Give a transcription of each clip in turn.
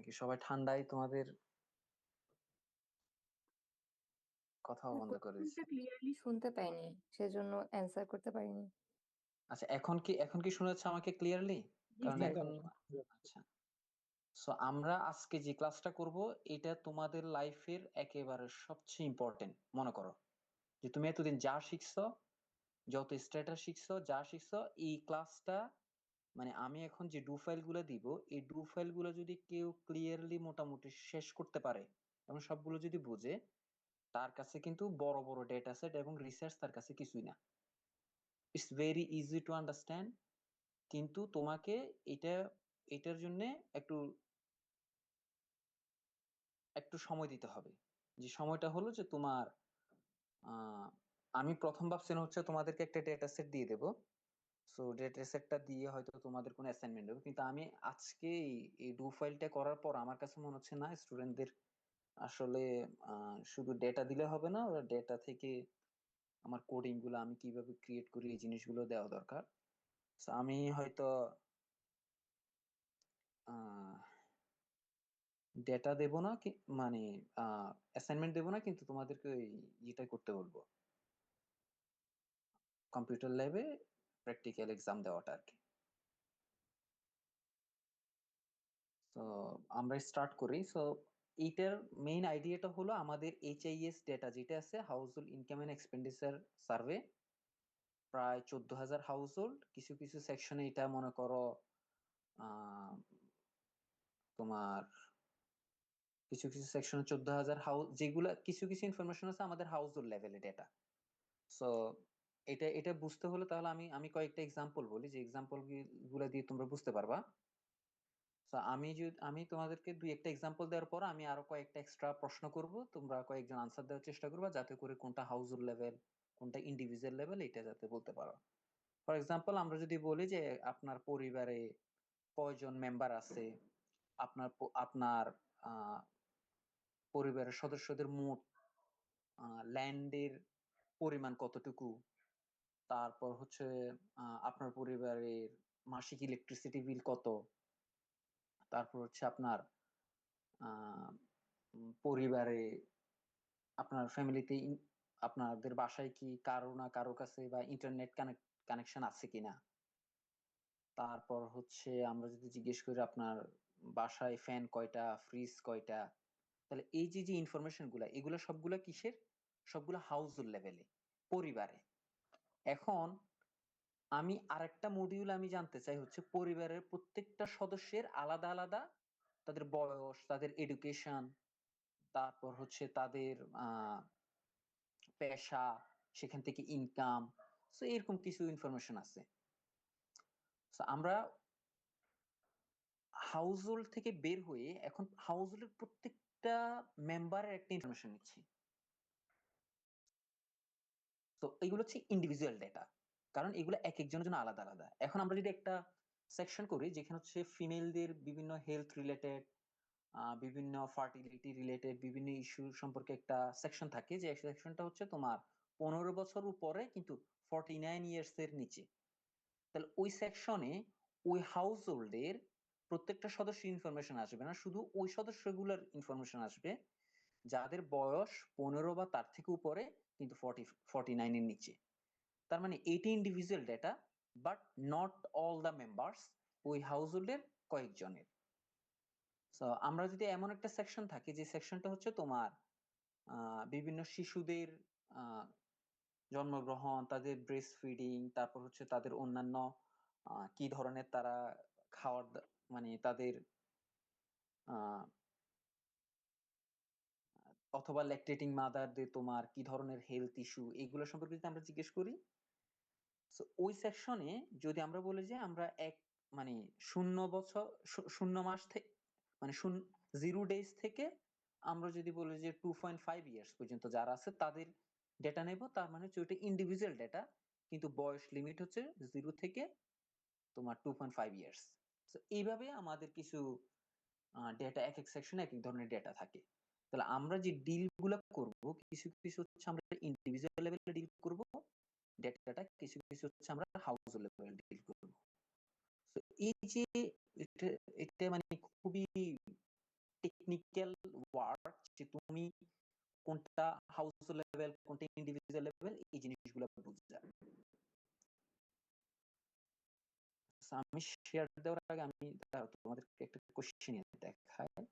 কি সবাই ঠান্ডায় তোমাদের কথাও বন্ধ করে কোশ্চেনটা দিচ্ছে? ক্লিয়ারলি শুনতে পাইনি, সেজন্য অ্যান্সার করতে পারিনি। আচ্ছা, এখন কি শোনা যাচ্ছে আমাকে ক্লিয়ারলি? জি কারণ স্যার। এখন আচ্ছা, সো আমরা আজকে যে ক্লাসটা করব এটা তোমাদের লাইফের একেবারে সবচেয়ে ইম্পর্টেন্ট মনে করো। যে তুমি এতদিন যা শিখছো, যত স্ট্যাটাস শিখছো, যা শিখছো, এই ক্লাসটা মানে আমি এখন যে ডু ফাইল গুলো দিব, এই ডু ফাইল গুলো যদি কেউ ক্লিয়ারলি মোটামুটি শেষ করতে পারে এবং সবগুলো যদি বুঝে, তার কাছে কিন্তু বড় বড় ডেটা সেট এবং রিসার্চ তার কাছে কিছুই না। It's very easy to understand. কিন্তু তোমাকে এটা এটার জন্য একটু একটু সময় দিতে হবে। যে সময়টা হলো যে তোমার আহ আমি প্রথম ভাবছিলাম হচ্ছে তোমাদেরকে একটা ডেটা সেট দিয়ে দেবো। সো ডেটা সেটটা দিয়ে হয়তো তোমাদের কোনো অ্যাসাইনমেন্ট হবে, কিন্তু আমি আজকে এই ডু ফাইলটা করার পর আমার কাছে মনে হচ্ছে না স্টুডেন্টদের আসলে শুধু ডেটা দিলে হবে না, ওরা ডেটা থেকে আমার কোডিং গুলো আমি কিভাবে ক্রিয়েট করি এই জিনিসগুলো দেওয়া দরকার। So, আমি হয়তো ডেটা দেব না কি, মানে অ্যাসাইনমেন্ট দেব না, কিন্তু তোমাদেরকে ওই ইটা করতে বলবো, কম্পিউটার ল্যাবে প্র্যাকটিক্যাল এক্সাম দেওয়াটা আর কি। তো আমরা স্টার্ট করি। সো এইটার মেইন আইডিয়াটা হলো আমাদের HIS ডেটা যেটা আছে, household income and expenditure survey, প্রায় 14,000 হাউস হোল্ড। কিছু কিছু সেকশনে এটা মনে করো আহ তোমার কিছু কিছু সেকশনে 14,000 হাউস, যেগুলা কিছু কিছু ইনফরমেশন আছে আমাদের হাউস হোল্ড লেভেলে ডেটা। সো এটা এটা বুঝতে হলে তাহলে আমি আমি কয়েকটা এক্সাম্পল বলি, যে এক্সাম্পল গুলা দিয়ে তোমরা বুঝতে পারবা। তো আমি তোমাদেরকে দুই একটা এক্সাম্পল দেওয়ার পর আমি আরো কয়েকটা এক্সট্রা প্রশ্ন করব, তোমরা কয়েকজন আনসার দেওয়ার চেষ্টা করবা যাতে করে কোনটা হাউস হোল্ড লেভেল কোনটা ইন্ডিভিজুয়াল লেভেল এটা যাতে বলতে পারো। ফর এক্সাম্পল আমরা যদি বলি যে আপনার পরিবারে কয়জন মেম্বার আছে, আপনার আহ পরিবারের সদস্যদের মোট ল্যান্ডের পরিমাণ কতটুকু, তারপর হচ্ছে আপনার পরিবারের মাসিক ইলেকট্রিসিটি বিল কত, তারপর হচ্ছে আপনার আহ পরিবারে আপনার ফ্যামিলিতে আপনাদের বাসায় কি কারো না কারো কাছে বা ইন্টারনেট কানেকশন আছে কিনা, তারপর হচ্ছে আমরা যদি জিজ্ঞেস করি আপনার বাসায় ফ্যান কয়টা, ফ্রিজ কয়টা। তাহলে এই যে যে ইনফরমেশন গুলা, এগুলো সবগুলা কিসের? সবগুলা হাউস হোল্ড লেভেলে, পরিবারে। এখন আমি আরেকটা মডিউল আমি জানতে চাই হচ্ছে পরিবারের প্রত্যেকটা সদস্যের আলাদা আলাদা তাদের বয়স, তাদের এডুকেশন, তারপর হচ্ছে তাদের পেশা, সেখান থেকে ইনকাম। সো এরকম কিছু ইনফরমেশন আছে। সো আমরা হাউস হোল্ড থেকে বের হয়ে এখন হাউস হোল্ডের প্রত্যেকটা মেম্বারের একটা ইনফরমেশন নিচ্ছি। তো এগুলো হচ্ছে ইন্ডিভিজুয়াল ডেটা, কারণ এগুলো এক একজনের জন্য আলাদা আলাদা। এখন আমরা যদি একটা সেকশন করি যেখানে হচ্ছে ফিমেলদের বিভিন্ন হেলথ রিলেটেড, বিভিন্ন ফার্টিলিটি রিলেটেড বিভিন্ন ইস্যু সম্পর্কে একটা সেকশন থাকে, যে সেকশনটা হচ্ছে তোমার 15 বছর উপরে কিন্তু 49 ইয়ার্স এর নিচে। তাহলে ওই সেকশনে ওই হাউস হোল্ডের প্রত্যেকটা সদস্য ইনফরমেশন আসবে না, শুধু ওই সদস্যগুলোর ইনফরমেশন আসবে যাদের বয়স 15 বা তার থেকে উপরে কিন্তু 49 এর নিচে। তার মানে এটি individual data, but not all the members, ওই হাউস হোল্ডের কয়েকজনের। তো আমরা যদি এমন একটা সেকশন থাকে যে সেকশনটা হচ্ছে তোমার বিভিন্ন শিশুদের আহ, জন্মগ্রহণ, তাদের ব্রেস্ট ফিডিং, তারপর হচ্ছে তাদের অন্যান্য কি ধরনের তারা মানে তাদের আহ, অথবা ল্যাকটেটিং মাদারদের তোমার কি ধরনের হেলথ ইস্যু, এইগুলো সম্পর্কে যদি আমরা জিজ্ঞেস করি, তো ওই সেকশনে যদি আমরা বলি যে আমরা মানে 0 বছর, 0 মাস থেকে, মানে 0 ডেজ থেকে আমরা যদি বলি যে 2.5 ইয়ার্স পর্যন্ত যারা আছে তাদের ডেটা নেব, তার মানে হচ্ছে ওইটা ইন্ডিভিজুয়াল ডেটা, কিন্তু বয়স লিমিট হচ্ছে 0 থেকে তোমার 2.5 ইয়ার্স। তো এইভাবে আমাদের কিছু ডেটা, এক এক সেকশনে এক এক ধরনের ডেটা থাকে। তাহলে আমরা যে ডিল গুলা করবো, কিছু কিছু হচ্ছে আমরা ইন্ডিভিজুয়াল লেভেলে ডিল করব ডেটাটা, কিছু কিছু হচ্ছে আমরা হাউস লেভেলে ডিল করব। তো এই যে এটা এটা মানে খুবই টেকনিক্যাল ওয়ার্ক, যে তুমি কোনটা হাউস লেভেল, কোনটা ইন্ডিভিজুয়াল লেভেল, এই জিনিসগুলো বুঝা। আমি শেয়ার দেওয়ার আগে আমি তোমাদেরকে একটা কোশ্চেন দেখাই।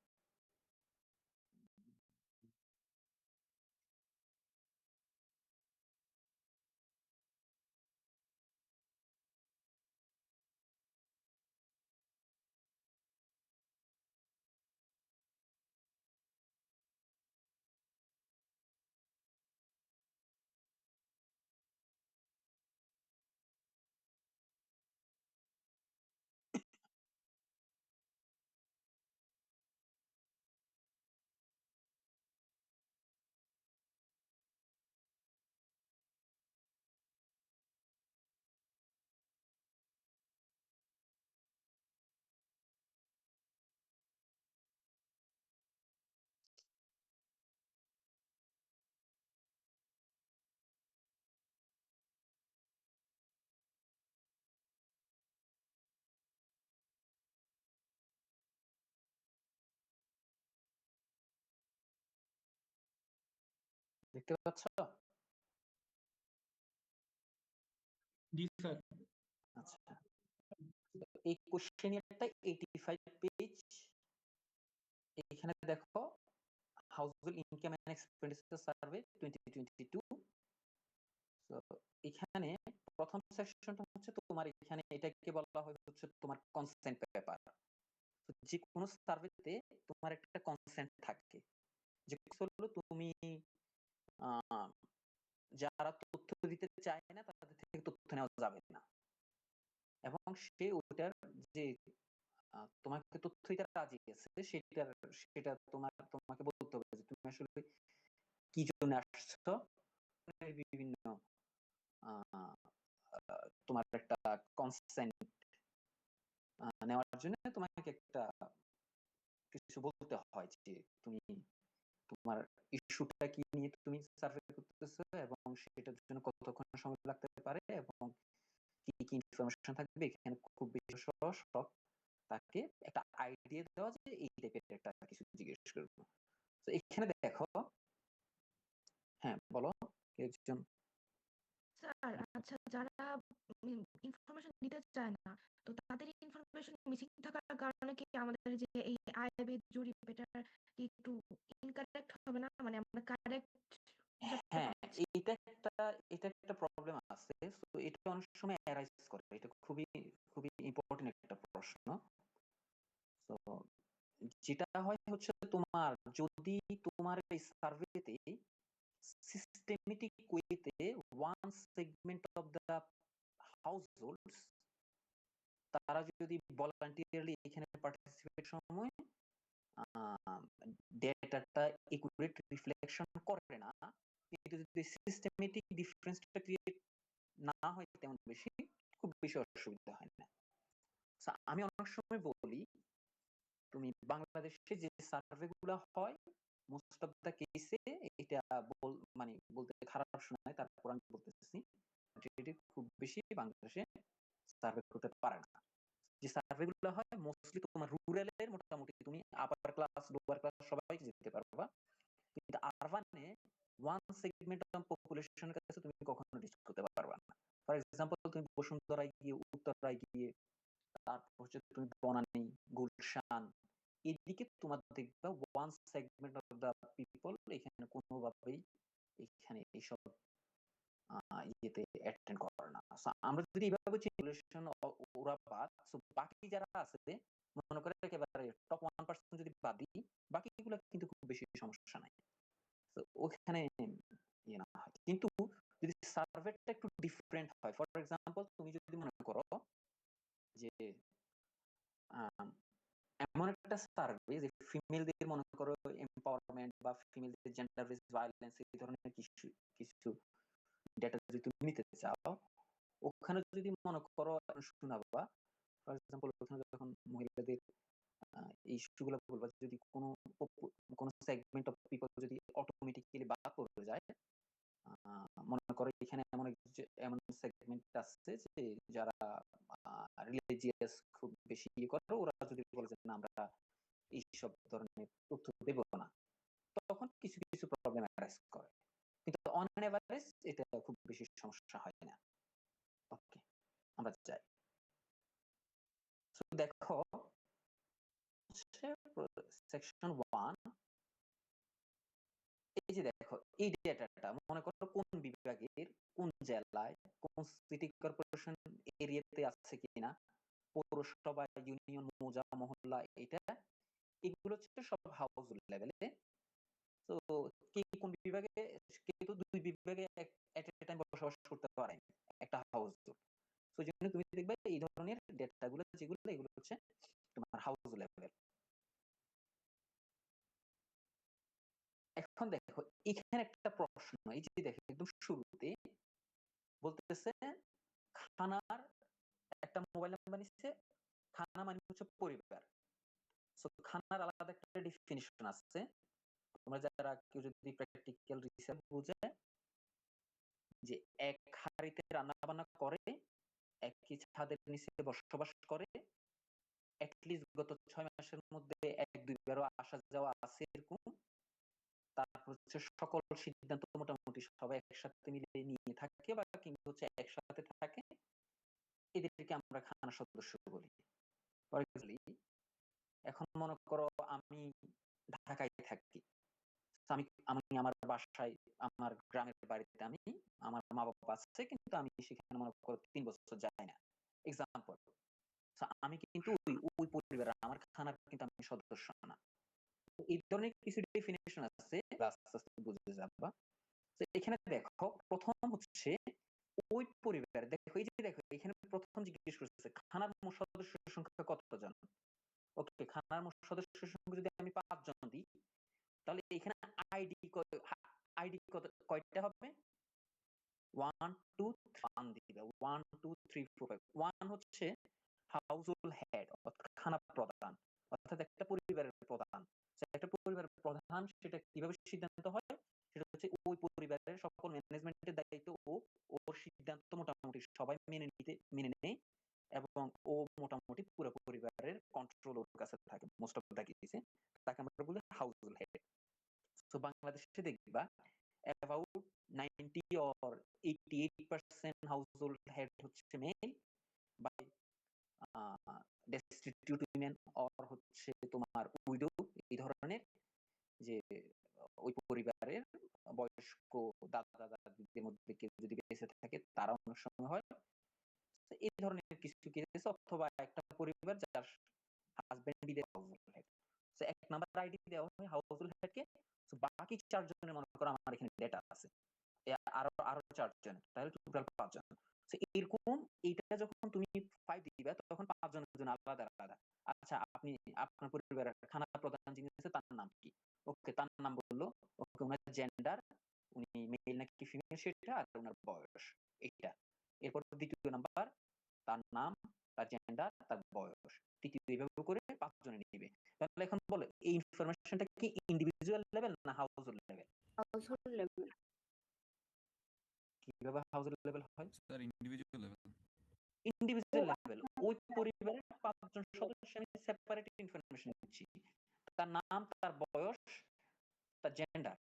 দেখতে পাচ্ছ? জি স্যার। আচ্ছা, এই কোশ্চেনিয়ারটা 85 পেজ। এখানে দেখো, household income and expenditure survey 2022। তো এখানে প্রথম সেকশনটা হচ্ছে তোমার, এখানে এটাকে বলা হয় হচ্ছে তোমার কনসেন্ট পেপার। যে কোনো সার্ভেতে তোমার একটা কনসেন্ট থাকে, যে হলো তুমি যারা তথ্য দিতে চায় না তাদের থেকে তথ্য নেওয়া যাবে না, এবং সে ওটার যে তোমাকে তথ্য দিতে রাজি আছে সেটা তোমাকে বলতে হবে যে তুমি আসলে কি জন্য আসছো। বিভিন্ন তোমার একটা কনসেন্ট নেওয়ার জন্য তোমাকে একটা কিছু বলতে হয়, যে তুমি তোমার ইস্যুটা কি নিয়ে তুমি সার্ভে করতেছো, এবং সেটার জন্য কতক্ষণ সময় লাগতে পারে, এবং কি কি ইনফরমেশন থাকবে। এখানে খুব বেশি সব তাকে একটা আইডিয়া দেওয়া, যে এই টাইপের একটা কিছু জিজ্ঞেস করবো। তো এখানে দেখো, হ্যাঁ বলো একজন। স্যার আচ্ছা, যারা ইনফরমেশন দিতে চায় না, তো তাদের ইনফরমেশন মিসিং থাকার কারণে কি আমাদের যে এই আইবি জরিপ এটা কি একটু ইনকারেক্ট হবে না? মানে আমরা কারেক্ট বুঝাতে হ্যাঁ, পারছি? এটা একটা প্রবলেম আছে। তো এটা অনেক সময় অ্যারাইজ করে, এটা খুবই খুবই ইম্পর্টেন্ট একটা প্রশ্ন। তো যেটা হয় হচ্ছে, তোমার যদি তোমার এই সার্ভেতে সিস্টেমেটিক ওয়েতে ওয়ান সেগমেন্ট অফ দ্য হাউসহোল্ডস, তারা যদি ভলান্টিয়ারলি এখানে পার্টিসিপেট সময় ডেটাটা একুরেট রিফ্লেকশন করে না, কিন্তু যদি সিস্টেমেটিক ডিফারেন্সটা ক্রিয়েট না হয় তেমন বেশি, খুব বেশি অসুবিধা হয় না। আমি অনেক সময় বলি, তুমি বাংলাদেশে যে সার্ভে গুলো হয়, মোস্ট অফ দা কেসে এটা মানে বলতে খারাপ শোনায়, তারপর আমি বলতেছি খুব বেশি বাংলাদেশে সার্ভে করতে পারে না। যে সার্ভে গুলো হয় মোস্টলি তোমার রুরালের, মোটামুটি তুমি আপার ক্লাস লোয়ার ক্লাস সবাই যেতে পারবা, কিন্তু আরবানে ওয়ান সেগমেন্ট অফ পপুলেশনের কাছে তুমি কখনো রিচ করতে পারবা না। ফর এক্সাম্পল, তুমি বসুন্ধরায় গিয়ে, উত্তরায় গিয়ে, তারপর হচ্ছে তুমি বনানী, গুলশান, এদিকে তোমার দেখবা one segment of the people এখানে কোনোভাবেই এখানে এইসব ইয়েতে অ্যাটেন্ড করে না। আমরা যদি এইভাবে সিমুলেশন ওরা বাদ, বাকি যারা আছে মনে করে একেবারে টপ 1% যদি বাদ দিই, বাকিগুলো কিন্তু খুব বেশি সমস্যা নাই। তো ওখানে ইয়ে না হয়, কিন্তু যদি সার্ভেটা একটু ডিফারেন্ট হয়, ফর এক্সাম্পল তুমি যদি মনে করো যে এমন একটা সার্ভে যে ফিমেলদের মনে করো এম্পাওয়ারমেন্ট বা ফিমেলদের জেন্ডার বেসড ভায়োলেন্স, এই ধরনের কিছু কিছু ডেটা যদি তুমি নিতে চাও, ওখানে যদি মনে করো শোনাবা, ফর এক্সাম্পল ওখানে যখন মহিলাদের এই ইস্যুগুলো বলবা, যদি কোনো সেগমেন্ট অফ পিপল যদি অটোমেটিক্যালি বাদ পড়ে যায়, মনে করো এখানে এমন সেগমেন্ট আছে যে যারা রিলিজিয়াস খুব বেশি ইয়ে করে, ওরা যদি বলে যে না আমরা এইসব ধরনের তথ্য দেখো সেকশন 1, এই যে দেখো এই ডেটাটা মনে করো কোন বিভাগের কোন জেলায় কোন সিটি কর্পোরেশন এরিয়াতে আছে কিনা, পৌরসভা, ইউনিয়ন, মৌজা, মহল্লা, এটা এগুলো হচ্ছে সব হাউস লেভেলে। তো কে কোন বিভাগে, কিন্তু দুই বিভাগে এট এ টাইম বসবাস করতে পারে একটা হাউস। তো জন্য তুমি দেখবে এই ধরনের ডেটাগুলো যেগুলো এগুলো হচ্ছে তোমার হাউস লেভেল। এখন দেখো এখানে একটা প্রশ্ন, এই যে দেখো একদম শুরুতে বলতেছে খানার একটা মোবাইল নাম্বার নিচ্ছে, খানা মানে হচ্ছে পরিবার। সো খানার আলাদা একটা ডেফিনিশন আছে, তোমরা যারা কেউ যদি প্র্যাকটিক্যাল রিসার্চ বুঝে, যে এক হাড়িতে রান্না বান্না করে, একই ছাদের নিচে বসবাস করে, অ্যাটলিস্ট গত 6 মাসের মধ্যে 1-2 বারও আসা যাওয়া আছে এরকম, তারপর হচ্ছে সকল সিদ্ধান্ত মোটামুটি সবাই একসাথে মিলে নিয়ে থাকে বা কিন্তু হচ্ছে একসাথে থাকে, এদেরকে আমরা খানা সদস্য বলি। ফর এক্সাম্পল, এখন মনে করো আমি ঢাকায় থাকি, আমি আমি আমার বাসায়, আমার গ্রামের বাড়িতে আমি, আমার মা বাবা আছে, কিন্তু আমি সেখানে মনে করো 3 বছর যাই না, এক্সাম্পল। আমি কিন্তু ওই পরিবারের, আমার খানার কিন্তু আমি সদস্য না। এই ধরনের কিছু ডেফিনেশন আছে, আস্তে আস্তে বুঝে যাবা। তো এখানে দেখো প্রথম হচ্ছে ওই পরিবার, দেখো এই যে দেখো এখানে প্রথম জিজ্ঞেস করতেছে খানার মোট সদস্যের সংখ্যা কতজন। ওকে, খানার মোট সদস্যের সংখ্যা যদি আমি 5 জন দিই, তাহলে এখানে আইডি কয়টা হবে? 1 2 1 দিবে, 1 2 3 4 5। 1 হচ্ছে হাউসহোল্ড হেড অর্থাৎ খানা প্রধান, অর্থাৎ একটা পরিবারের প্রধান। একটা পরিবারের প্রধান সেটা কিভাবে সিদ্ধান্ত হয়, সেটা হচ্ছে ওই পরিবারের সকল ম্যানেজমেন্টের দায়িত্ব ওর সিদ্ধান্ত মোটামুটি সবাই মেনে নেয়, এবং ও মোটামুটি পুরো পরিবারের কন্ট্রোল ওর কাছে থাকে মোস্ট অফ দ্য কেসে। তাকে আমরা বলি হাউসহোল্ড হেড। তো বাংলাদেশে দেখবা অ্যাবাউট 90 or 88% হাউসহোল্ড হেড হচ্ছে male, by destitute women or হচ্ছে তোমার উইডো, এই ধরনের, যে ওই পরিবারের বয়স্ক দাদা দাদিদের মধ্যে কেউ যদি বেঁচে থাকে তারা অনেক সময় হয়। এই ধরনের কিছু কেস, অথবা একটা পরিবার যার হাজবেন্ড বিদেশ, হাউসহোল্ড হেড। এক নাম্বার আইডি দেওয়া হয় হাউসহোল্ড হেডকে। বাকি 4 জনের মনে করো আমার এখানে ডেটা আছে, আরো 4 জন, তাহলে টোটাল 5 জন। এরকম এইটা যখন তুমি 5 দিবা তখন 5 জনের জন্য আলাদা আলাদা। আচ্ছা, আপনি আপনার পরিবারের খানা প্রধান যিনি আছে তার নাম কি? ওকে, তার নাম বললো, ওকে, ওনার জেন্ডার, উনি মেল নাকি ফিমেল সেটা, আর ওনার বয়স এইটা। এরপর দ্বিতীয় নাম্বার, তার নাম, তার জেন্ডার, তার বয়স। তৃতীয়, এইভাবে করে 5 জনে নিবে। তাহলে এখন বলো এই ইনফরমেশনটা কি ইন্ডিভিজুয়াল লেভেল না হাউসহোল্ড লেভেল? Household level. কিভাবে হাউসহোল্ড লেভেল হয়? Sir individual level. Individual level, ওই পরিবারের 5 জন সদস্য আমি সেপারেট ইনফরমেশন দিচ্ছি, তার নাম, তার বয়স, তার জেন্ডার,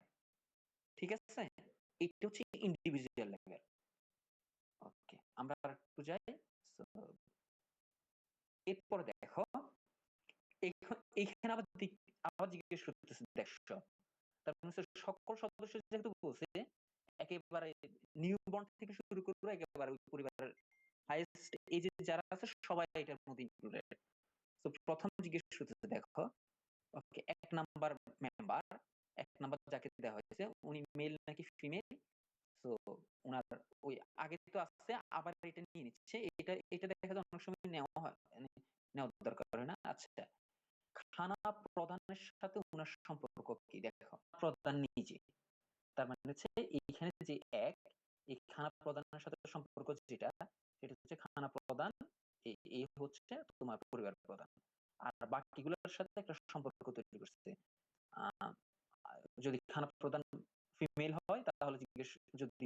ঠিক আছে? এটা হচ্ছে ইন্ডিভিজুয়াল লেভেল। ওকে, আমরা একটু যাই। এরপর দেখো এইখানে আবার জিজ্ঞেস করতেছে, দেখো তার মানে সকল সদস্য যেহেতু বলছে, একেবারে নিউ বর্ন থেকে শুরু করে একেবারে ওই পরিবারের হাইয়েস্ট এজে যারা আছে সবাই এটার মধ্যে ইনক্লুডেড। তো প্রথম জিজ্ঞেস করতেছে, দেখো ওকে, 1 নাম্বার মেম্বার, 1 নাম্বার যাকে দেওয়া হয়েছে উনি মেল নাকি ফিমেল? তো ওনার ওই আগে তো আছে, আবার এটা নিয়ে নিচ্ছে, এটা দেখা যায় অনেক সময় নেওয়া হয়, নেওয়ার দরকার হয় না। আচ্ছা, খানা প্রধানের সাথে ওনার সম্পর্ক কি? দেখো প্রধান নিজে, তার মানে হচ্ছে এইখানে যে এই খানা প্রধানের সাথে সম্পর্ক যেটা, সেটা হচ্ছে খানা প্রধান এই হচ্ছে তোমার পরিবার প্রধান, আর বাকিগুলোর সাথে একটা সম্পর্ক তৈরি করছে। যদি খানা প্রধান ফিমেল হয় তাহলে জিজ্ঞেস, যদি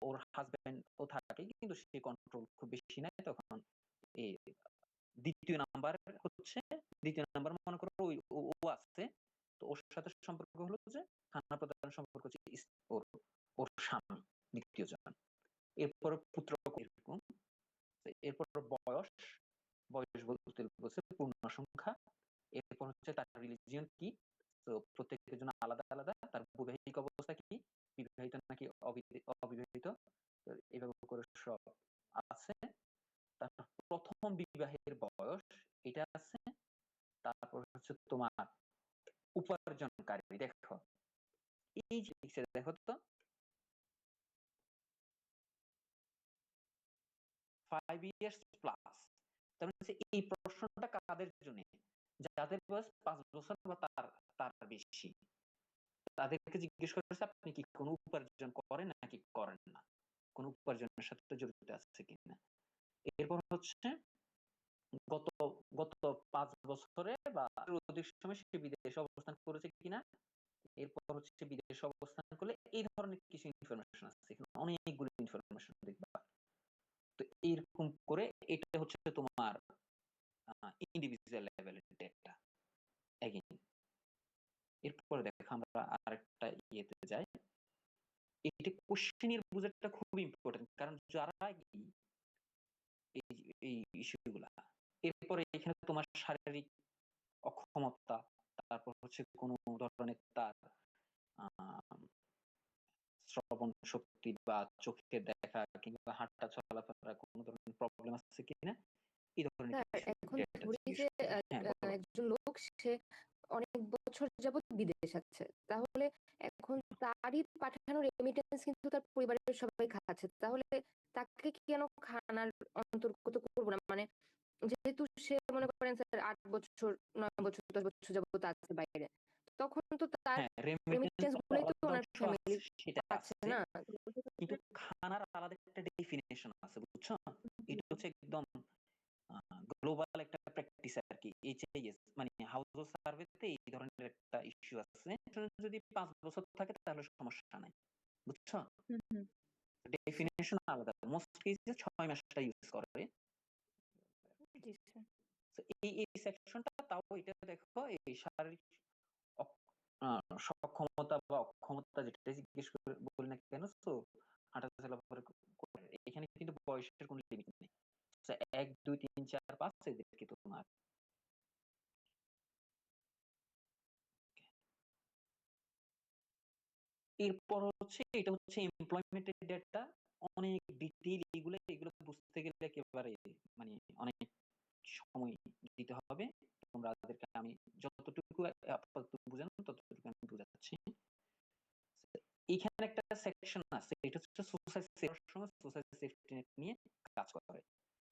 ওর হাজবেন্ড ও থাকে কিন্তু সে কন্ট্রোল খুব বেশি নাই, তখন এই দ্বিতীয় নাম্বার মনে করো ও আছে, তো ওর সাথে সম্পর্ক হলো যে খানা প্রধান সম্পর্ক হচ্ছে ওর স্বামী, দ্বিতীয় জন। এরপর পুত্র, এরকম। এরপর বয়স, বয়স বলতে বলছে পূর্ণ সংখ্যা, এরপর হচ্ছে তার রিলিজিয়ন কি, তো প্রত্যেকের জন্য আলাদা আলাদা, তার বৈবাহিক অবস্থা কি, বিবাহিত নাকি অবিবাহিত, তো এইভাবে করে সব আছে। তারপর প্রথম বিবাহের বয়স এটা আছে। তারপর হচ্ছে তোমার উপার্জনকারী, দেখো এই যে লিখছে, দেখো তো 5 years প্লাস, তার মানে হচ্ছে এই প্রশ্নটা কাদের জন্য, যাদের বয়স 5 বছর বা তার তার বেশি, তাদেরকে জিজ্ঞেস করেছে আপনি কি কোনো উপার্জন করেন নাকি করেন না, কোন উপার্জনের সাথে জড়িত আছে কিনা। এরপর হচ্ছে গত গত 5 বছরে বা অধিক সময় সে বিদেশে অবস্থান করেছে কিনা। এরপর হচ্ছে বিদেশে অবস্থান করলে এই ধরনের কিছু ইনফরমেশন আছে, এখানে অনেকগুলো ইনফরমেশন দেখবা। তো এইরকম করে এটা হচ্ছে তোমার ইন্ডিভিজুয়াল লেভেলের ডেটা। এগেইন এরপরে দেখো আমরা আরেকটা ইয়েতে যাই। এটা কোশ্চেনের বুঝাটা খুব ইম্পর্টেন্ট, কারণ যারা এই ইস্যুগুলা, এরপরে এখানে তোমার শারীরিক অক্ষমতা, তারপর হচ্ছে কোন ধরনের তার শ্রবণ শক্তি বা চোখে দেখা কিংবা হাঁটা চলাফেরা কোন ধরনের প্রবলেম আছে কিনা, এই ধরনের স্যার এখন ধরি যে হ্যাঁ বলো। একজন লোক সে অনেক বছর যাবত বিদেশ আছে, তাহলে এখন তারই পাঠানো রেমিটেন্স কিন্তু তার পরিবারের সবাই খাচ্ছে, তাহলে তাকে কেন খানার অন্তর্গত করবো না? মানে যেহেতু সে মনে করেন স্যার 8 বছর 9 বছর 10 বছর যাবত আছে বাইরে, তখন তো তার হ্যাঁ রেমিটেন্স গুলোই তো ওনার ফ্যামিলি সেটা পাচ্ছে আছে, না। কিন্তু খানার আলাদা একটা ডেফিনেশন আছে, বুঝছো? এটা হচ্ছে একদম গ্লোবাল একটা প্র্যাকটিস আর কি। এইচআইএস মানে হাউস সার্ভেতে এই ধরনের একটা ইস্যু আছে, যদি 5 বছর থাকে তাহলে সমস্যা নাই, বুঝছো? ডেফিনেশন আলাদা, মোস্ট কেসে 6 মাসটা ইউজ করে। জি স্যার। এই সেকশনটা তাও এটা দেখো, এই শারীরিক সক্ষমতা বা অক্ষমতা যেটা জিজ্ঞেস করে বলি না কেন, তো হাঁটা চলাফেরা করে, এখানে কিন্তু বয়সের কোনো লিমিট নেই। 1 2 3 4 5 এদেরকে তোমার এরপর হচ্ছে এটা হচ্ছে এমপ্লয়মেন্টের ডেটা, অনেক ডিটেইল, এগুলো এগুলো বুঝতে গেলে একেবারে মানে অনেক সময় দিতে হবে। তোমরা তাদেরকে আমি যতটুকু আপাতত বুঝানো ততটুকু আমি বুঝাচ্ছি। এইখানে একটা সেকশন আছে, এটা হচ্ছে সোসাইটি সেফটি নেট নিয়ে কাজ করে।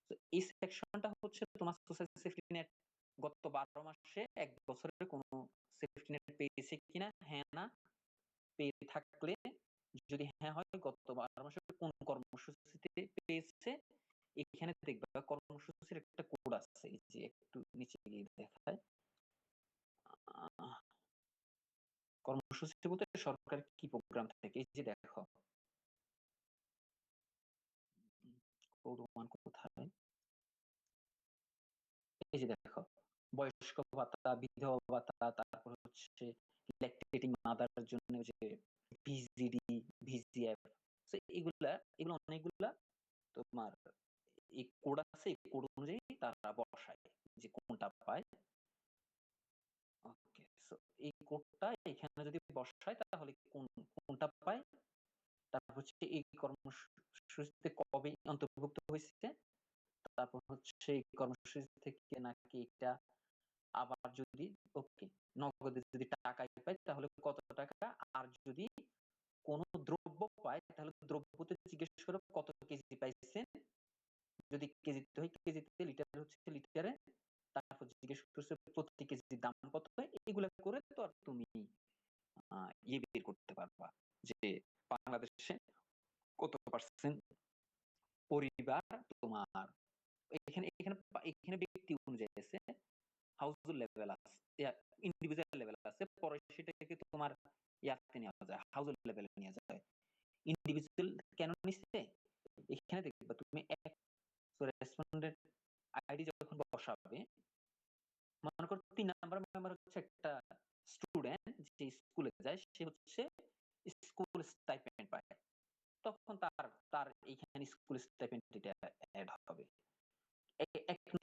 তো এই সেকশনটা হচ্ছে তোমার সোসাইটি সেফটি নেট গত 12 মাসে 1 বছরে কোনো সেফটি নেট পেয়েছে কিনা, হ্যাঁ না, পেয়ে থাকলে যদি হ্যাঁ হয় গত 12 মাসে কোন কর্মসূচিতে পেয়েছে, এখানে দেখবে কর্মসূচির একটা কোড আছে, এই যে একটু নিচে গিয়ে দেখায়। কর্মসূচি বলতে সরকার কি প্রোগ্রাম থাকে, এই যে দেখো কোথায়, এই যে দেখো বয়স্ক ভাতা, বিধবা ভাতা, তারপর হচ্ছে ল্যাকটেটিং মাদারের জন্য যে ভিজিডি, ভিজিএফ, এগুলা এগুলো অনেকগুলা তোমার এই কোড আছে, এই কোড অনুযায়ী তারা বসায় যে কোনটা পায়। ওকে, সো এই কোডটা এখানে যদি বসায় তাহলে কোনটা পায়, তারপর হচ্ছে এই কর্মসূচিতে কবে অন্তর্ভুক্ত হয়েছে, তারপর হচ্ছে এই কর্মসূচি থেকে নাকি এটা আবার যদি ওকে নগদে যদি টাকায় পায় তাহলে কত টাকা, আর যদি কোন দ্রব্য পায় তাহলে দ্রব্যতে জিজ্ঞেস করে কত কেজি পাইছে, যদি কেজিতে হয় কেজিতে, লিটার হচ্ছে লিটারে, তারপর জিজ্ঞেস করছে প্রতি কেজির দাম কত, এগুলা করে তো আর তুমি ইয়ে বের করতে পারবা যে বাংলাদেশে কত পার্সেন্ট পরিবার তোমার, এখানে এখানে এখানে ব্যক্তি অনুযায়ী আছে, হাউসহোল্ড লেভেল আছে, ইন্ডিভিজুয়াল লেভেল আছে, পরে সেটাকে তোমার ইয়াতে নেওয়া যায়, হাউসহোল্ড লেভেলে নিয়ে যায়। ইন্ডিভিজুয়াল কেন নিচ্ছে, এখানে দেখবা তুমি এক রেসপন্ডেন্ট আইডি যখন বসাবে, মনে করো 3 নাম্বার মেম্বার হচ্ছে একটা স্টুডেন্ট যে স্কুলে যায়, সে হচ্ছে স্কুল স্টাইপেন্ড পায়, তখন তার তার এইখানে স্কুল স্টাইপেন্ড এটা অ্যাড হবে।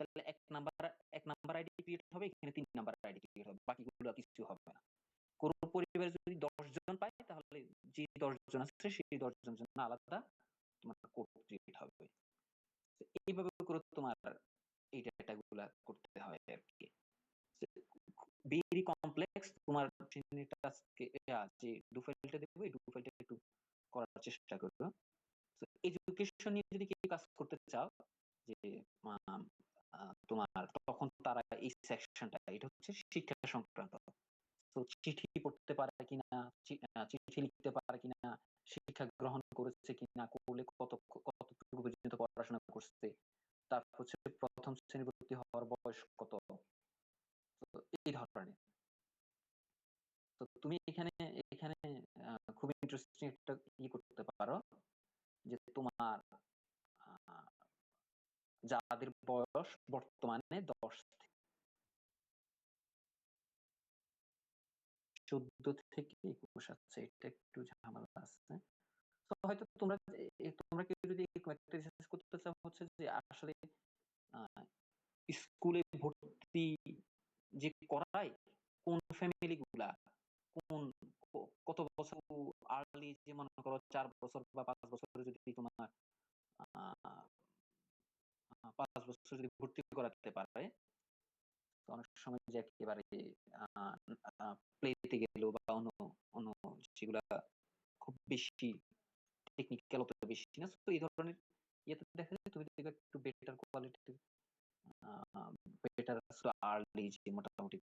তাহলে এক জন আছে সেই 10 জনের জন্য আলাদা তোমার কোড ক্রিয়েট হবে। তো এইভাবে করে তোমার এই ডেটাগুলা করতে হয় আর কি। Very complex. তোমার টাস্কে যে ডু ফাইলটা দেবো এই ডু ফাইলটা একটু করার চেষ্টা করো। এডুকেশন নিয়ে যদি কেউ কাজ করতে চাও যে আম, তোমার তখন তারা এই সেকশনটা এটা হচ্ছে শিক্ষা সংক্রান্ত। তো চিঠি পড়তে পারে কিনা, চিঠি লিখতে পারে কিনা, শিক্ষা গ্রহণ করেছে কিনা, করলে কতটুকু পর্যন্ত পড়াশোনা করছে, তারপর হচ্ছে প্রথম শ্রেণী ভর্তি হওয়ার বয়স কত, তো এই ধরনের। তো তুমি এখানে এখানে খুব ইন্টারেস্টিং একটা করতে পারো যে তোমার যাদের বয়স বর্তমানে 14 থেকে 21 আছে, এটা একটু ঝামেলা আছে। তো হয়তো তোমরা তোমরা কেউ যদি একটা রিসার্চ করতে চাও হচ্ছে যে আসলে স্কুলে ভর্তি যে করায় কোন ফ্যামিলি গুলা কোন কত বছর আর্লি, যে মনে করো 4 বছর বা 5 বছরে যদি তোমার 5 বছর যদি ভর্তি করাতে পারে, অনেক সময় যে একেবারে প্লেতে গেল বা অন্য অন্য যেগুলা খুব বেশি টেকনিক্যাল অত বেশি না, তো এই ধরনের ইয়েতে দেখা যায় তুমি দেখবে একটু বেটার কোয়ালিটির বেটার আর্লি যে মোটামুটি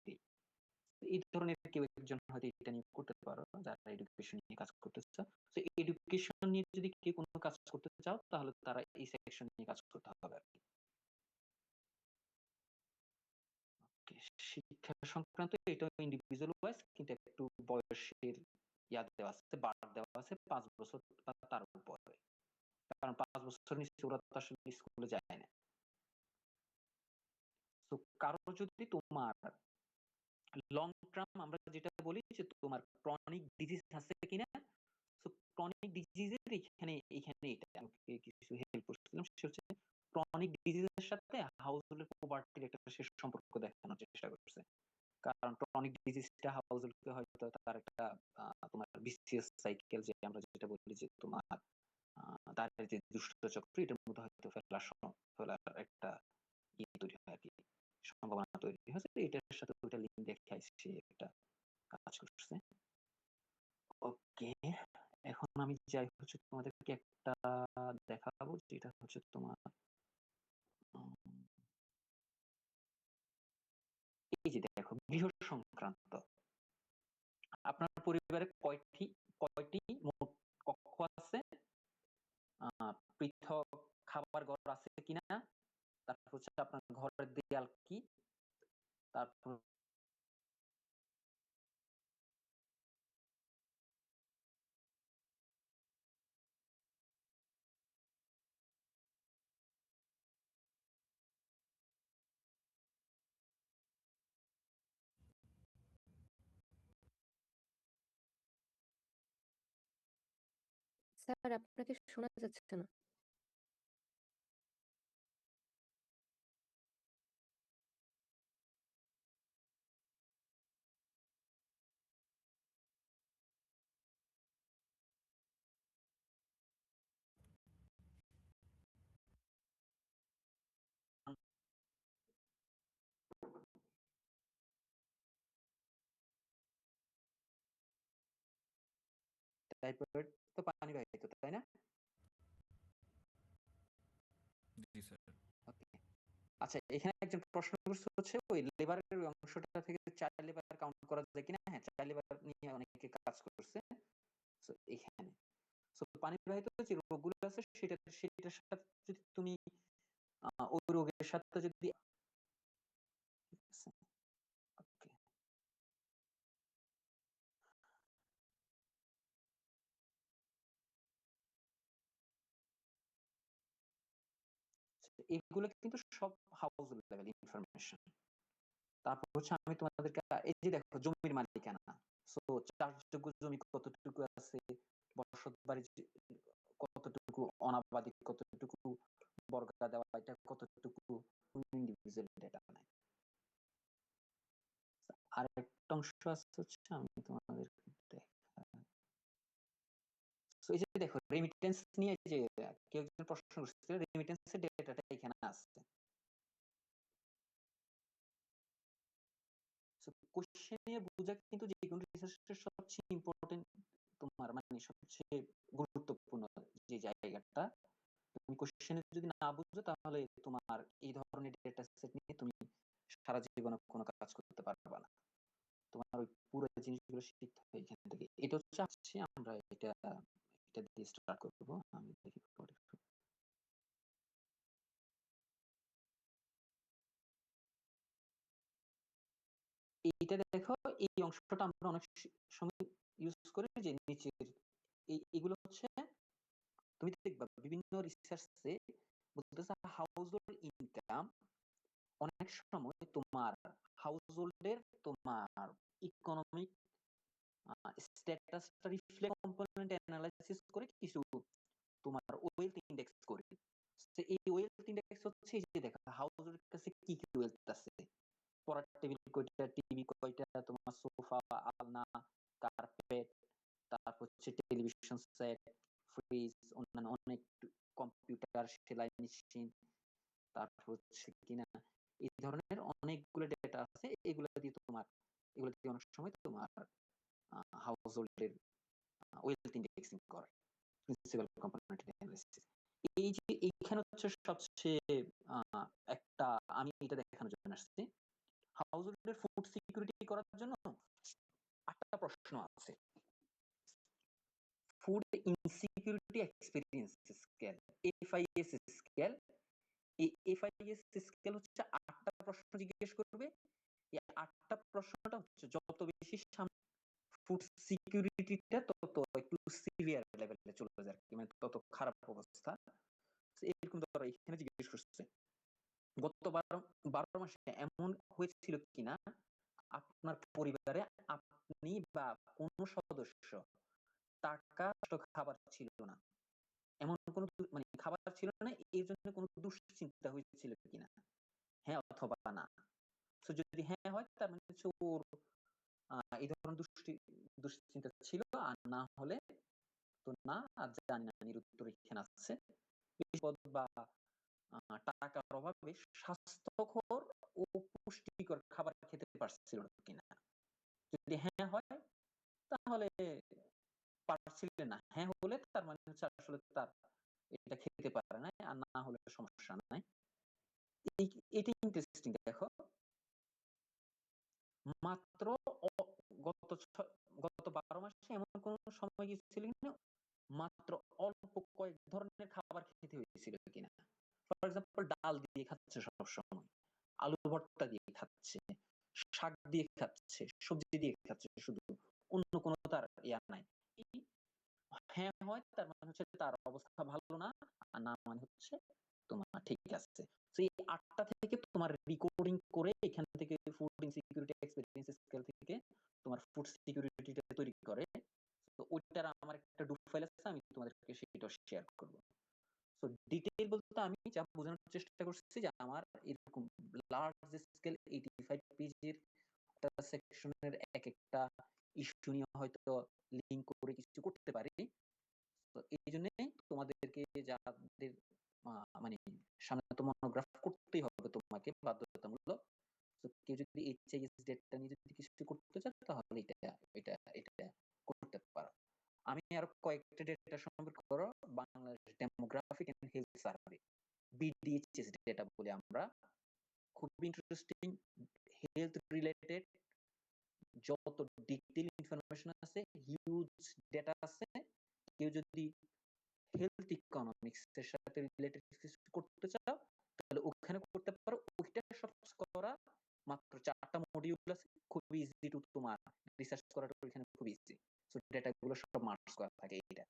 এই ধরনের কেউ একজন হয়তো এটা নিয়ে করতে পারো যারা এডুকেশন নিয়ে কাজ করতে চাও। তো এডুকেশন নিয়ে যদি কেউ কোনো কাজ করতে চাও তাহলে তারা এই সেকশন নিয়ে কাজ করতে হবে আর কি। শিক্ষা সংক্রান্ত এটা ইন্ডিভিজুয়াল ওয়াইজ, কিন্তু একটু বয়সের দেওয়া আছে, বার দেওয়া আছে 5 বছর বা তার উপরে, কারণ 5 বছর নিচে ওরা তো আসলে স্কুলে যায় না। তো কারো যদি তোমার লং টার্ম, আমরা যেটা বলি যে তোমার ক্রনিক ডিজিজ আছে কিনা, তো ক্রনিক ডিজিজের এখানে এখানে এটা আমাকে কিছু হেল্প করছিলাম, সেটা হচ্ছে ক্রনিক ডিজিজের সাথে হাউসহোল্ডের পভার্টির একটা শেষ সম্পর্ক দেখানোর চেষ্টা করছে। কারণ ক্রনিক ডিজিজটা হাউসহোল্ডকে হয়তো তার একটা তোমার বিসিএস সাইকেল, যে আমরা যেটা বলি যে তোমার তার যে দুষ্ট চক্র, এটার মধ্যে হয়তো ফেলার একটা তৈরি হয় আর কি, সম্ভাবনা তৈরি হয়েছে। এটার সাথে ওইটা লিঙ্ক দেখাই সে একটা কাজ করছে। ওকে, এখন আমি যাই হচ্ছে তোমাদেরকে একটা দেখাবো, যেটা হচ্ছে তোমার এই যে দেখো গৃহ সংক্রান্ত। আপনার পরিবারে কয়টি কয়টি মোট কক্ষ আছে, পৃথক খাবার ঘর আছে কিনা, তারপর হচ্ছে আপনার ঘরের দেয়াল কি, তারপর স্যার আপনাকে শোনা যাচ্ছে না। টাইপয়েড তো পানি বাহিত, তাই না? জি স্যার। ওকে, আচ্ছা এখানে একজন প্রশ্ন করছে হচ্ছে ওই লেবারের অংশটা থেকে চাইল্ড লেবার কাউন্ট করা যায় কিনা। হ্যাঁ, চাইল্ড লেবার নিয়ে অনেকে কাজ করছে। তো এখানে পানি বাহিত যে রোগগুলো আছে সেটার সাথে যদি তুমি ওই রোগের সাথে যদি ওকে, এগুলো কিন্তু সব হাউস লেভেল ইনফরমেশন। তারপর হচ্ছে আমি তোমাদেরকে এই যে দেখো জমির মালিকানা, সো চাষযোগ্য জমি কতটুকু আছে, বসত বাড়ি কতটুকু, অনাবাদি কতটুকু, বর্গা দেওয়া এটা কতটুকু, ইন্ডিভিজুয়াল ডেটা নাই। আর একটা অংশ আছে হচ্ছে আমি তোমাদেরকে তো এই যে দেখো রেমিটেন্স নিয়ে যে কেউ একজন প্রশ্ন করছে, রেমিটেন্সের ডেটাটা এখানে আছে। কোশ্চেনে বোঝা কিন্তু যে কোনো রিসার্চের সবচেয়ে ইম্পর্টেন্ট, তোমার মানে সবচেয়ে গুরুত্বপূর্ণ যে জায়গাটা, তুমি কোশ্চেনে যদি না বুঝো তাহলে তোমার এই ধরনের ডেটা সেট নিয়ে তুমি সারা জীবনে কোনো কাজ করতে পারবে না। তোমার ওই পুরো জিনিসগুলো শিখতে হবে এখান থেকে। এটা হচ্ছে আসছে, আমরা এটা এটা দিয়ে স্টার্ট করবো। আমি দেখি পরে। এইটা দেখো, এই অংশটা আমরা অনেক সময় ইউজ করি যে নিচের এগুলো হচ্ছে, তুমি দেখবা বিভিন্ন রিসার্চে বলতেছে হাউস হোল্ড ইনকাম অনেক সময় তোমার হাউস হোল্ডের তোমার ইকোনমিক স্ট্যাটাসটা রিফ্লেক্ট কম্পোনেন্ট অ্যানালাইসিস করে কিছু তোমার ওয়েলথ ইন্ডেক্স করে। এই ওয়েলথ ইন্ডেক্স হচ্ছে এই যে দেখো হাউস হোল্ডের কাছে কি কি ওয়েলথ আছে, পড়ার টেবিল কয়টা, টিভি কয়টা, তোমার সোফা, আলনা, কার্পেট, তারপর হচ্ছে টেলিভিশন সেট, ফ্রিজ, অন্যান্য অনেক কম্পিউটার, সেলাই মেশিন, তারপর হচ্ছে কিনা এই ধরনের অনেকগুলো ডেটা আছে। এগুলো দিয়ে অনেক সময় তোমার হাউস হোল্ডের ওয়েলথ ইন্ডেক্সিং করে, প্রিন্সিপাল কম্পোনেন্ট অ্যানালিসিস। এই যে এইখানে হচ্ছে সবচেয়ে একটা, আমি এটা দেখানোর জন্য আসছি, হাউস হোল্ডের ফুড সিকিউরিটি করার জন্য 8টা প্রশ্ন আছে। Food insecurity experience scale, FIS scale. এই এফআইএস স্কেল হচ্ছে 8টা প্রশ্ন জিজ্ঞেস করবে। এই 8টা প্রশ্নটা হচ্ছে যত বেশি ফুড সিকিউরিটিটা তত একটু সিভিয়ার লেভেলে চলে যায়, মানে তত খারাপ অবস্থা। এরকম ধরো এখানে জিজ্ঞেস করছে গত 12 মাসে এমন হয়েছিল কিনা আপনার পরিবারে আপনি বা কোন সদস্য টাকা খাবার ছিল না, এমন কোনো মানে খাবার ছিল না এই জন্য কোনো দুশ্চিন্তা হয়েছিল কিনা, হ্যাঁ অথবা না। তো যদি হ্যাঁ হয় তার মানে হচ্ছে ওর এই ধরনের দুশ্চিন্তা ছিল, আর না হলে তো না। আর জানি না, নিরুত্তর এখানে আছে। বিপদ বা টাকার অভাবে স্বাস্থ্যকর ও পুষ্টিকর খাবার খেতে পারছিল কিনা। যদি হ্যাঁ হয় তাহলে পারছিলেন না, হ্যাঁ হলে তার মানে হচ্ছে আসলে তার এটা খেতে পারে না, আর না হলে সমস্যা নাই। এটা ইন্টারেস্টিং দেখো, মাত্র গত গত 12 মাসে এমন কোন সময় গিয়েছিল কিনা মাত্র অল্প কয়েক ধরনের খাবার খেতে হয়েছিল কিনা। ফর এক্সাম্পল ডাল দিয়ে খাচ্ছে সবসময়, আলু ভর্তা দিয়ে খাচ্ছে, শাক দিয়ে খাচ্ছে, সবজি দিয়ে খাচ্ছে, শুধু অন্য কোনো তার ইয়া নাই। হ্যাঁ হয় তার মানে হচ্ছে তার অবস্থা ভালো না, আর না মানে হচ্ছে তোমার ঠিক আছে। তো এই 8টা থেকে তোমার রেকর্ডিং করে এখান থেকে ফুড ইনসিকিউরিটি এক্সপেরিয়েন্স স্কেল থেকে তোমার ফুড সিকিউরিটিটা তৈরি করে। তো ওইটার আমার একটা ডু ফাইল আছে, আমি তোমাদেরকে সেটা শেয়ার করব। সো ডিটেইল বলতে আমি যা বোঝানোর চেষ্টা করছি যে আমার এরকম লার্জ স্কেল 85 পেজের একটা সেকশনের এক একটা ইস্যু নিয়ে হয়তো লিংক করে কিছু করতে পারি। তো এই জন্য তোমাদেরকে যাদের মানে সামনে তো মনোগ্রাফ করতেই হবে তোমাকে বাধ্যতামূলক। তো কেউ যদি এইচআইএস ডেটা নিয়ে যদি কিছু করতে চায় তাহলে এটা এটা এটা করতে পারো। আমি আরো কয়েকটা ডেটা সম্পর্কে করো, Bangladesh demographic and health survey, BDHS data বলি আমরা। খুব ইন্টারেস্টিং, হেলথ রিলেটেড যত ডিটেইল ইনফরমেশন আছে, হিউজ ডেটা আছে। কেউ যদি হেলথ ইকোনমিক্স এর সাথে রিলেটেড কিছু করতে চাও তাহলে ওখানে করতে পারো। ওইটা সব করা মাত্র 4টা মডিউল আছে, খুব ইজি টু তোমার রিসার্চ করাটা ওইখানে খুব ইজি। সো ডেটা গুলো সব মার্কস করা থাকে এটা।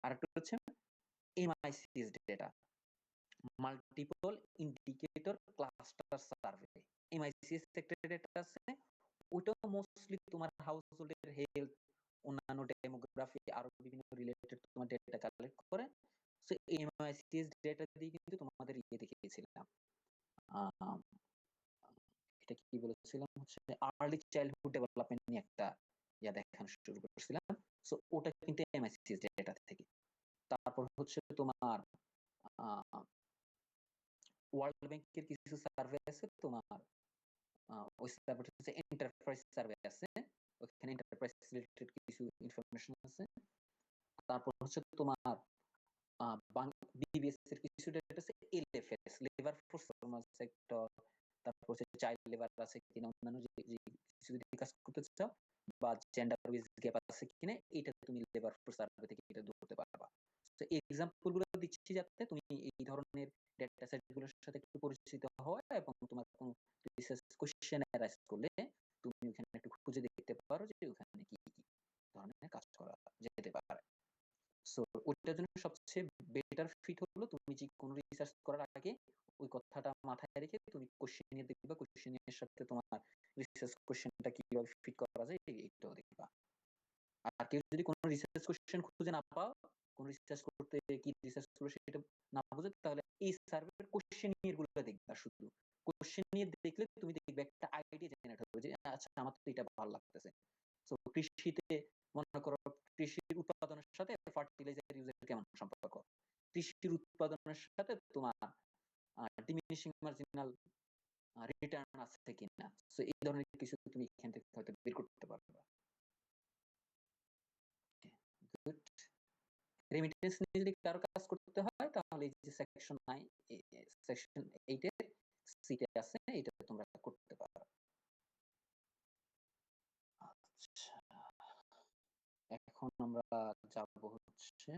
আর একটা হচ্ছে MICS data, multiple indicator cluster survey. MICS একটা ডেটা আছে, ওইটাও মোস্টলি তোমার হাউস হোল্ডের হেলথ, অন্যান্য ডেমোগ্রাফি, আরো বিভিন্ন রিলেটেড তোমার ডেটা কালেক্ট করে। সো এমআইসিএস ডেটা দিয়ে কিন্তু তোমাদের ইয়ে দেখিয়েছিলাম, এটা কি বলেছিলাম হচ্ছে আর্লি চাইল্ডহুড ডেভেলপমেন্ট নিয়ে একটা দেখানো শুরু করছিলাম। সো ওটা কিন্তু এমআইসিএস ডেটা থেকে। তারপর হচ্ছে তোমার ওয়ার্ল্ড ব্যাংকের কিছু সার্ভে আছে তোমার, ওই সার্ভেটা হচ্ছে এন্টারপ্রাইজ সার্ভে আছে, ওখানে এন্টারপ্রাইজ রিলেটেড কিছু ইনফরমেশন আছে। তারপর হচ্ছে তোমার বিবিএস এর কিছু ডেটা আছে, এলএফএস লেবার ফোর্স সেক্টর, তারপর হচ্ছে চাইল্ড লেবার আছে কিনা, অন্যান্য যে কিছু যদি কাজ করতে চাও বা জেন্ডার ওয়েজ গ্যাপ আছে কিনা, এটা তুমি লেবার ফোর্স সার্ভে থেকে এটা ধরতে পারবা। তো এই এক্সাম্পল গুলো দিচ্ছি যাতে তুমি এই ধরনের ডেটা সেট গুলোর সাথে একটু পরিচিত হও এবং তোমার কোনো রিসার্চ কোশ্চেন অ্যারাইজ করলে তুমি ওখানে একটু খুঁজে দেখতে পারো যে ওখানে কি কি ধরনের কাজ করা যেতে পারে। সো ওইটার জন্য সবচেয়ে বেটার ফিট হলো তুমি যে কোনো রিসার্চ করার আগে ওই কথাটা মাথায় রেখে তুমি কোশ্চেন দেখবা, কোশ্চেনের সাথে তোমার রিসার্চ কোশ্চেনটা কিভাবে ফিট করা যায় এইটাও দেখবা। আর কেউ যদি কোনো রিসার্চ কোশ্চেন খুঁজে না পাও, কোন রিসার্চ করতে কি রিসার্চ করবে সেটা না বুঝে, তাহলে এই সার্ভের কোশ্চেন নিয়ে গুলো দেখবা। শুধু কোশ্চেন নিয়ে দেখলে তুমি দেখবে একটা আইডিয়া জেনারেট হবে যে আচ্ছা আমার তো এটা ভালো লাগতেছে। তো কৃষিতে মনে করো কৃষির উৎপাদনের সাথে ফার্টিলাইজার ইউজের কেমন সম্পর্ক, কৃষির উৎপাদনের সাথে তোমার ডিমিনিশিং মার্জিনাল রিটার্ন আছে কিনা, সো এই ধরনের কিছু তুমি এখান থেকে হয়তো বের করতে পারবে। গুড। রেমিটেন্স নিয়ে যদি কারো কাজ করতে হয় তাহলে এই যে সেকশন 9 সেকশন 8 এর সিটে আছে, এটা তোমরা করতে পারো। আচ্ছা, এখন আমরা যাব হচ্ছে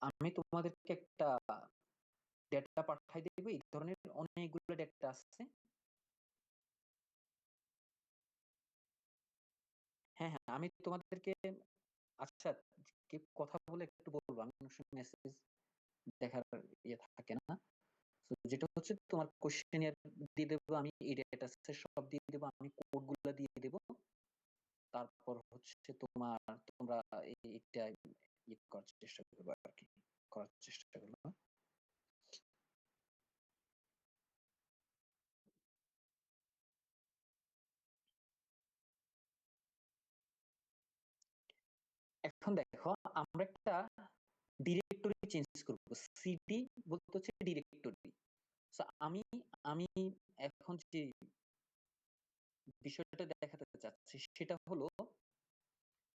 আমি তোমাদেরকে একটা ডেটা পাঠাই দেব, এই ধরনের অনেকগুলো ডেটা আছে। হ্যাঁ হ্যাঁ, আমি তোমাদেরকে, আচ্ছা কি কথা বলে একটু বলবো, আমি অনেক সময় মেসেজ দেখার ইয়ে থাকে না। তো যেটা হচ্ছে তোমার কোশ্চেনিয়ার দিয়ে দেবো, আমি এই ডেটা সব দিয়ে দেবো, আমি কোড গুলো দিয়ে দেবো। তারপর হচ্ছে তোমরা এইটা ইয়ে করার চেষ্টা করবে আর কি, করার চেষ্টা করবে। এখন দেখো আমরা একটা ডিরেক্টরি চেঞ্জ করব, সিডি বলতে হচ্ছে ডিরেক্টরি। আমি আমি এখন যে বিষয়টা দেখাতে চাচ্ছি সেটা হলো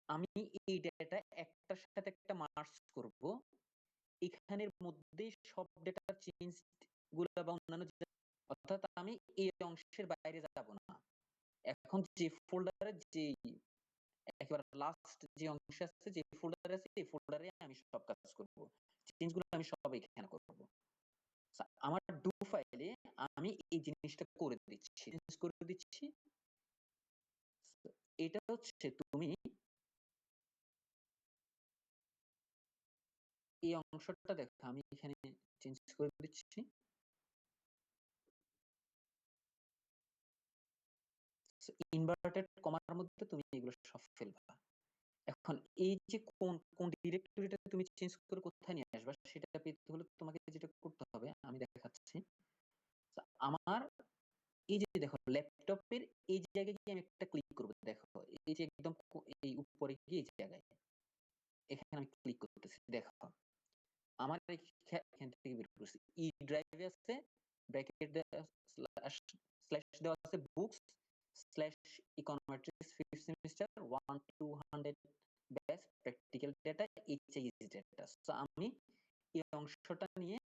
আমি এই ডেটা একটার সাথে একটা মার্জ করব, এখানের মধ্যে সব ডেটা চেঞ্জ গুলা বা অন্যান্য, অর্থাৎ আমি এই অংশের বাইরে যাব না। এখন যে ফোল্ডারে যে একেবারে লাস্ট যে অংশ আছে, যে ফোল্ডারে আছে, এই ফোল্ডারে আমি সব কাজ করব, চেঞ্জ গুলো আমি সব এখানে করব। আমার ডু ফাইলে আমি এই জিনিসটা করে দিচ্ছি, চেঞ্জ করে দিচ্ছি। এটা হচ্ছে তুমি এই অংশটা দেখো, আমি এখানে চেঞ্জ করে দিচ্ছি। ইনভার্টেড কমার মধ্যে তুমি এগুলো সব ফেলবা। এখন এই যে কোন কোন ডিরেক্টরিটা তুমি চেঞ্জ করে কোথায় নিয়ে আসবা সেটা পেতে হলে তোমাকে যেটা করতে হবে আমি দেখাচ্ছি। আমার এই যে দেখো ল্যাপটপের এই জায়গায় গিয়ে আমি একটা ক্লিক করবো, দেখো এই যে একদম এই উপরে গিয়ে এই জায়গায় এখানে আমি ক্লিক করতেছি, দেখো আমার এখান থেকে বের করছি ই ড্রাইভে আছে, ব্র্যাকেট স্ল্যাশ দেওয়া আছে books slash econometrics 5th semester 1-200 batch practical data HIS data. So আমি এই অংশটা নিয়ে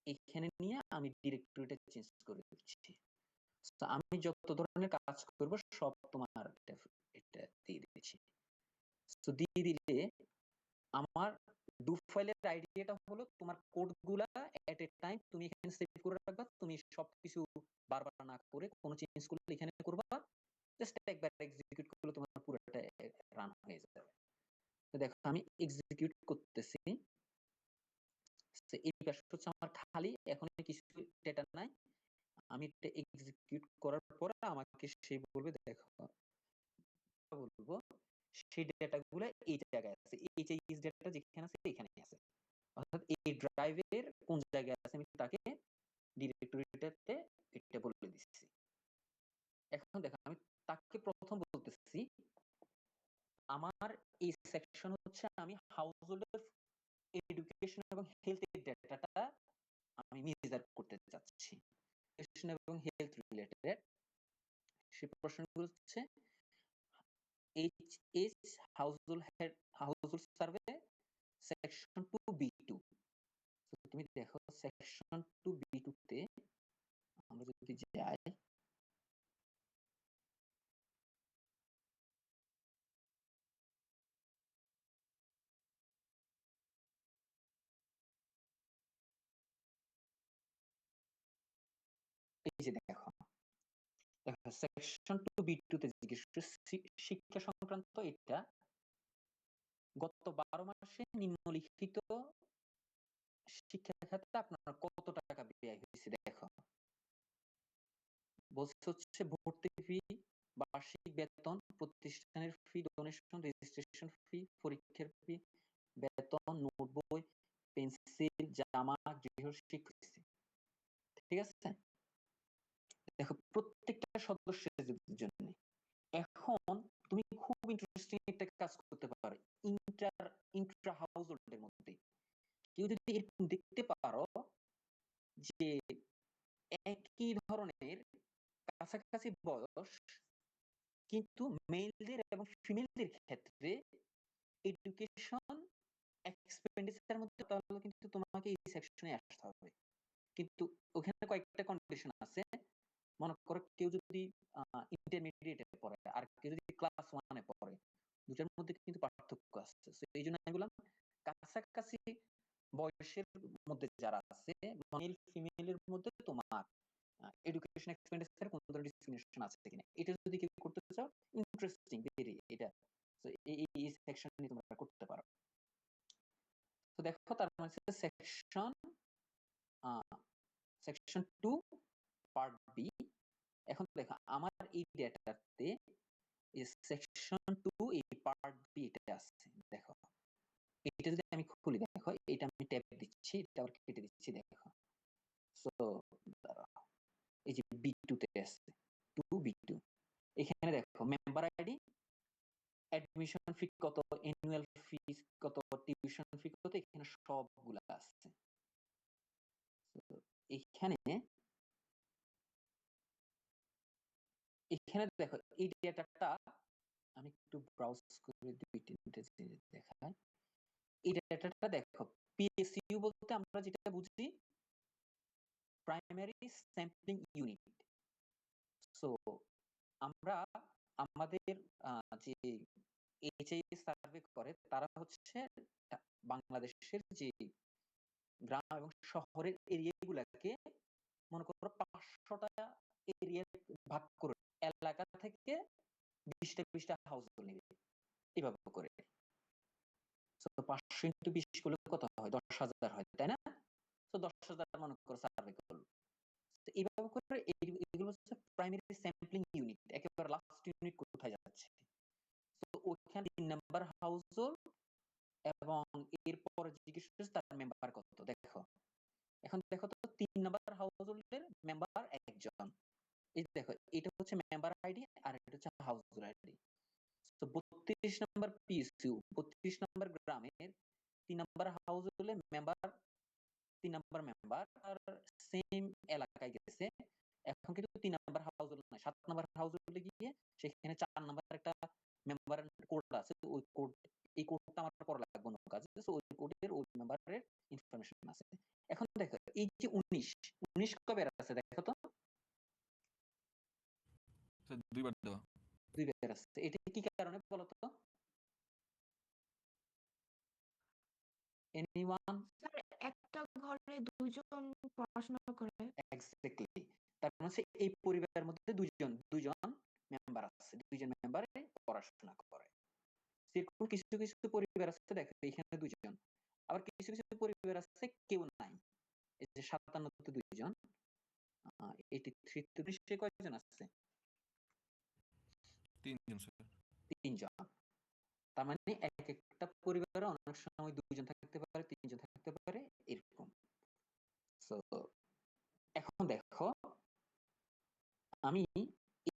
এখানে নিয়ে আমি ডিরেক্টরিটা চেঞ্জ করে দিচ্ছি। তো আমি যত ধরনের কাজ করব সব তোমার এটা দিয়ে দিচ্ছি। তো দিয়ে দিলে আমার ডু ফাইলের আইডিয়াটা হলো তোমার কোড গুলা এট এ টাইম তুমি এখানে সেভ করে রাখবা, তুমি সবকিছু বারবার না করে কোনো চেঞ্জ করলে এখানে করবা, জাস্ট একবার এক্সিকিউট করলে তোমার পুরোটা রান হয়ে যাবে। তো দেখো আমি এক্সিকিউট করতেছি, এই পাশটা হচ্ছে আমার খালি, এখন কিছু ডেটা নাই। আমি এটা এক্সিকিউট করার পরে আমাকে সে বলবে, দেখো বলবো সেই ডেটা গুলো এই জায়গায় আছে, এইচআইএস ডেটা যেখানে আছে এখানে আছে। অর্থাৎ এই ড্রাইভের কোন জায়গায় আছে আমি তাকে ডিরেক্টরিটাতে এটা বলে দিচ্ছি। এখন দেখো আমি তাকে প্রথম বলতেছি আমার এই সেকশন হচ্ছে আমি হাউসহোল্ডের এডুকেশন এবং হেলথের ডেটাটা আমি মেজার করতে চাচ্ছি, এডুকেশন এবং হেলথ রিলেটেড। সেই প্রশ্নগুলো হচ্ছে HS household survey section 2B2। তুমি দেখো সেকশন 2B2 তে আমরা যদি যাই, এই যে দেখো সেকশন 2B2 তে জিজ্ঞেস শিক্ষা সংক্রান্ত এটা গত 12 মাসে নিম্নলিখিত শিক্ষা খাতে আপনার কত টাকা ব্যয় হয়েছে। দেখো বলছে হচ্ছে ভর্তি ফি, বার্ষিক বেতন, প্রতিষ্ঠানের ফি, ডোনেশন, রেজিস্ট্রেশন ফি, পরীক্ষার ফি, বেতন, নোট বই, পেন্সিল, জামা, গৃহ শিক্ষা। ঠিক আছে, দেখো প্রত্যেকটা সদস্যের জন্য। এখন তুমি খুব ইন্টারেস্টিং একটা কাজ করতে পারো ইন্ট্রা হাউস হোল্ডের মধ্যে। কেউ যদি এরকম দেখতে পারো যে একই ধরনের কাছাকাছি বয়স কিন্তু মেলদের এবং ফিমেলদের ক্ষেত্রে এডুকেশন এক্সপেন্ডিচারের মধ্যে, তাহলে কিন্তু তোমাকে এই সেকশনে আসতে হবে। কিন্তু ওখানে কয়েকটা কন্ডিশন আছে। মনে করো কেউ যদি ইন্টারমিডিয়েটে পড়ে আর কেউ যদি ক্লাস 1-এ পড়ে, দুটার মধ্যে কিন্তু পার্থক্য আছে। এই জন্য আমি বললাম কাছাকাছি বয়সের মধ্যে যারা আছে মেল ফিমেলের মধ্যে তোমার এডুকেশন এক্সপেন্ডিচার কোন ধরনের ডিসক্রিমিনেশন আছে কিনা, এটা যদি কেউ করতে চাও ইন্টারেস্টিং ভেরি এটা। তো এই সেকশন নিয়ে তোমরা করতে পারো। তো দেখো তার মানে সেকশন 2 পার্ট বি। এখন দেখো আমার এই ডেটাতে সেকশন 2 এই পার্ট বি এটা আছে। দেখো এটা যদি আমি খুলি, দেখো এটা আমি ট্যাব দিচ্ছি, এটা আবার কেটে দিচ্ছি। দেখো সো এই যে B2 তে আছে 2B2, এখানে দেখো মেম্বার আইডি, অ্যাডমিশন ফি কত, অ্যানুয়াল ফিস কত, টিউশন ফি কত, এখানে সবগুলা আছে। এখানে দেখো এই ডেটাটা আমি একটু ব্রাউজ করে 2-3টা জিনিস দেখাই। এই ডেটাটা দেখো পিএসইউ বলতে আমরা যেটা বুঝি প্রাইমারি স্যাম্পলিং ইউনিট। সো আমরা আমাদের যে এইচআইএস সার্ভে করে তারা হচ্ছে বাংলাদেশের যে গ্রাম এবং শহরের এরিয়াগুলোকে মনে করো 500টা এরিয়া ভাগ করে এলাকা থেকে 20টা হাউস নেবে এভাবে করে। 500 ইন্টু 20 করলে কত হয়? 10,000 হয়, তাই না? তো 10,000 মনে করো সার্ভে করলো। তো এইভাবে করে এগুলো হচ্ছে প্রাইমারি স্যাম্পলিং ইউনিট, একেবারে লাস্ট ইউনিট কোথায় যাচ্ছে। তো ওখানে 3 নাম্বার হাউস হোল্ড এবং এরপর জিজ্ঞেস করছে তার মেম্বার কত। দেখো এখন দেখো তো 3 নাম্বার হাউস হোল্ডের মেম্বার একজন। এই দেখো এটা হচ্ছে মেম্বার আইডি আর এটা হচ্ছে হাউস হোল্ড আইডি। তো 32 নাম্বার পিএসইউ 32 নাম্বার গ্রামের 3 নাম্বার হাউস হোল্ডের মেম্বার 3 নাম্বার মেম্বার আর সেম এলাকায় গেছে। এখন কিন্তু 3 নাম্বার হাউস হোল্ড না, 7 নাম্বার হাউস হোল্ডে গিয়ে সেখানে 4 নাম্বার একটা মেম্বার কোড আছে। ওই কোড, এই কোডটা আমার পড়া লাগবে না কাজে। সো ওই কোডের ওই মেম্বারের ইনফরমেশন আছে। এখন দেখো এই যে 19 কবে আছে দেখো তো, স্যার 2বার দেওয়া। 2বার আছে। এটা কি কারণে বলো তো? এনিওয়ান? স্যার একটা ঘরে দুজন পড়াশোনা করে। এক্স্যাক্টলি, তার মানে হচ্ছে এই পরিবারের মধ্যে দুইজন মেম্বার আছে, দুইজন মেম্বার পড়াশোনা করে। সেরকম কিছু কিছু পরিবার আছে দেখো এখানে দুইজন, আবার কিছু কিছু পরিবার আছে কেউ নাই। এই যে 57-তে দুইজন, 83-তে নিশ্চয়ই কয়জন আছে? 3 জন স্যার। 3জন। তার মানে এক একটা পরিবারে অনেক সময় 2জন থাকতে পারে, 3জন থাকতে পারে, আমি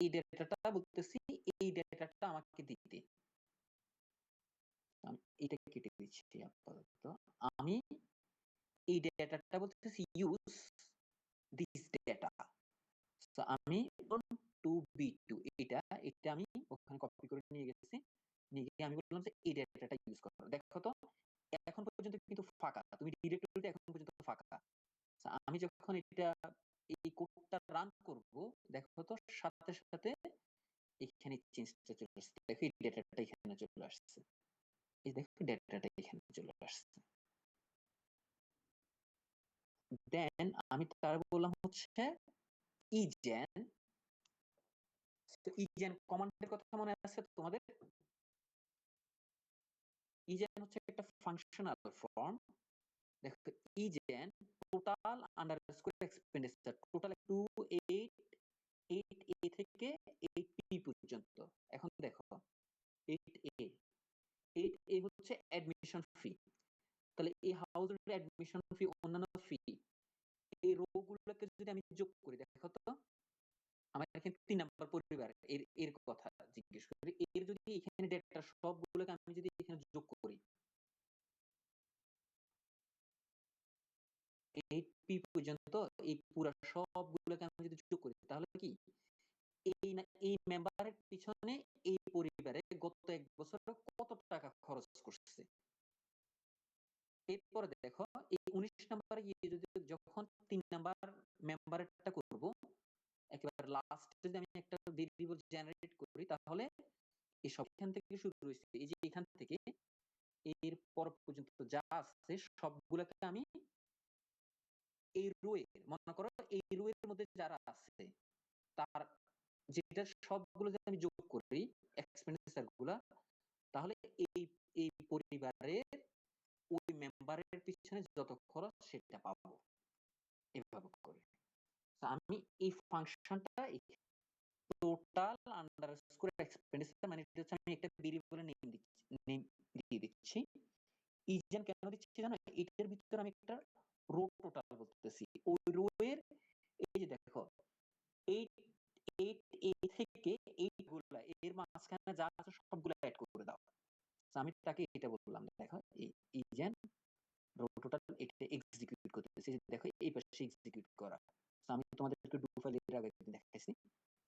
এই ডেটাটা বলতেছি, এই ডেটাটা আমাকে দিতে, আমি এটা কেটে দিচ্ছি আপাতত। আমি এই ডেটাটা বলতেছি ইউজ দিস ডেটা। আমি 2b2 এটা আমি ওখানে কপি করে নিয়ে গেছি, নিয়ে গিয়ে আমি বললাম যে এই ডেটাটা ইউজ করো। দেখো তো এখন পর্যন্ত কিন্তু ফাঁকা, তুমি ডিরেক্টরিতে এখন পর্যন্ত ফাঁকা। আমি যখন এটা এই কোডটা রান করব, দেখো তো সাথে সাথে এখানে চেঞ্জটা চলে আসছে। দেখো এই ডেটাটা এখানে চলে আসছে, এই দেখো ডেটাটা এখানে চলে আসছে। দেন আমি তার বললাম হচ্ছে ইজেন। ইজেন কমান্ডের কথা মনে আছে তোমাদের? ইজেন হচ্ছে একটা ফাংশনাল ফর্ম। দেখো isn't total underscore expenditure, total 28 থেকে 8p পর্যন্ত। এখন দেখো 8a হচ্ছে অ্যাডমিশন ফি। তাহলে এই হাউসের অ্যাডমিশন ফি, অন্যান্য ফি, এই রো গুলোকে যদি আমি যোগ করি, দেখো তো আমার এখানে 3 নাম্বার পরিবার এর এর কথা জিজ্ঞেস করি, এর যদি এখানে ডেটা সবগুলোকে আমি যদি এখানে যোগ করি 8p পর্যন্ত, এই পুরো সবগুলোকে আমি যদি যোগ করি, তাহলে কি এই মেম্বারের পিছনে এই পরিবারে গত 1 বছর কত টাকা খরচ করছে। এরপরে দেখো এই 19 নাম্বারে গিয়ে যদি যখন 3 নাম্বার মেম্বারটা করব, একেবারে লাস্ট যদি আমি একটা ভেরিয়েবল জেনারেট করি, তাহলে এই সবখান থেকে শুরু হয়েছে, এই যে এখান থেকে এর পর পর্যন্ত যা আছে সবগুলোকে আমি এই রোয়ে, মনে করো এই রোয়ের মধ্যে যারা আছে তার যেটা সবগুলো যদি আমি যোগ করি এক্সপেন্ডিচার গুলা, তাহলে এই এই পরিবারের ওই মেম্বারের পিছনে যত খরচ সেটা পাবো এভাবে করে। আমি এই ফাংশনটা টোটাল আন্ডারস্কোর এক্সপেন্ডিচার, মানে এটা হচ্ছে আমি একটা ভেরিয়েবলে নেম দিয়ে দিচ্ছি। ইজেন কেন দিচ্ছি জানো? এটার ভিতরে আমি একটা রো টোটাল বলতেছি, ওই রো এর এই যে দেখো 8a থেকে 8 গুলা এর মাঝখানে যা আছে সবগুলো অ্যাড করে দাও। আমি তাকে এটা বললাম, দেখো ইজেন রো টোটাল এটা এক্সিকিউট করতেছি, দেখো এই পাশে এক্সিকিউট করা। আমি তোমাদেরকে ডু ফাইল এর আগে দেখাইছি,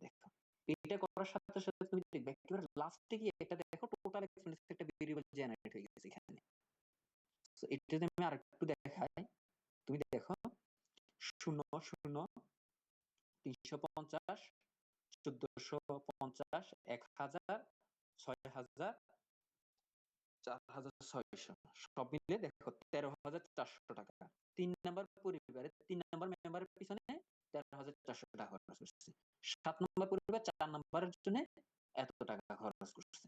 দেখো এটা করার সাথে সাথে তুমি দেখবে একেবারে লাস্টে গিয়ে এটা দেখো টোটাল এক্সপেন্ডিচার একটা ভেরিয়েবল জেনারেট হয়ে গেছে এখানে। সো এটা যদি আমি আরেকটু দেখাই, তুমি দেখো 0 0 350 1450 1000 6000 4600 সব মিলিয়ে দেখো 13400 টাকা। 3 নাম্বার পরিবারে 3 নাম্বার মেম্বারের পিছনে 13400 টাকা খরচ করছে। 7 নাম্বার পরিবার 4 নাম্বারের জন্য এত টাকা খরচ করছে।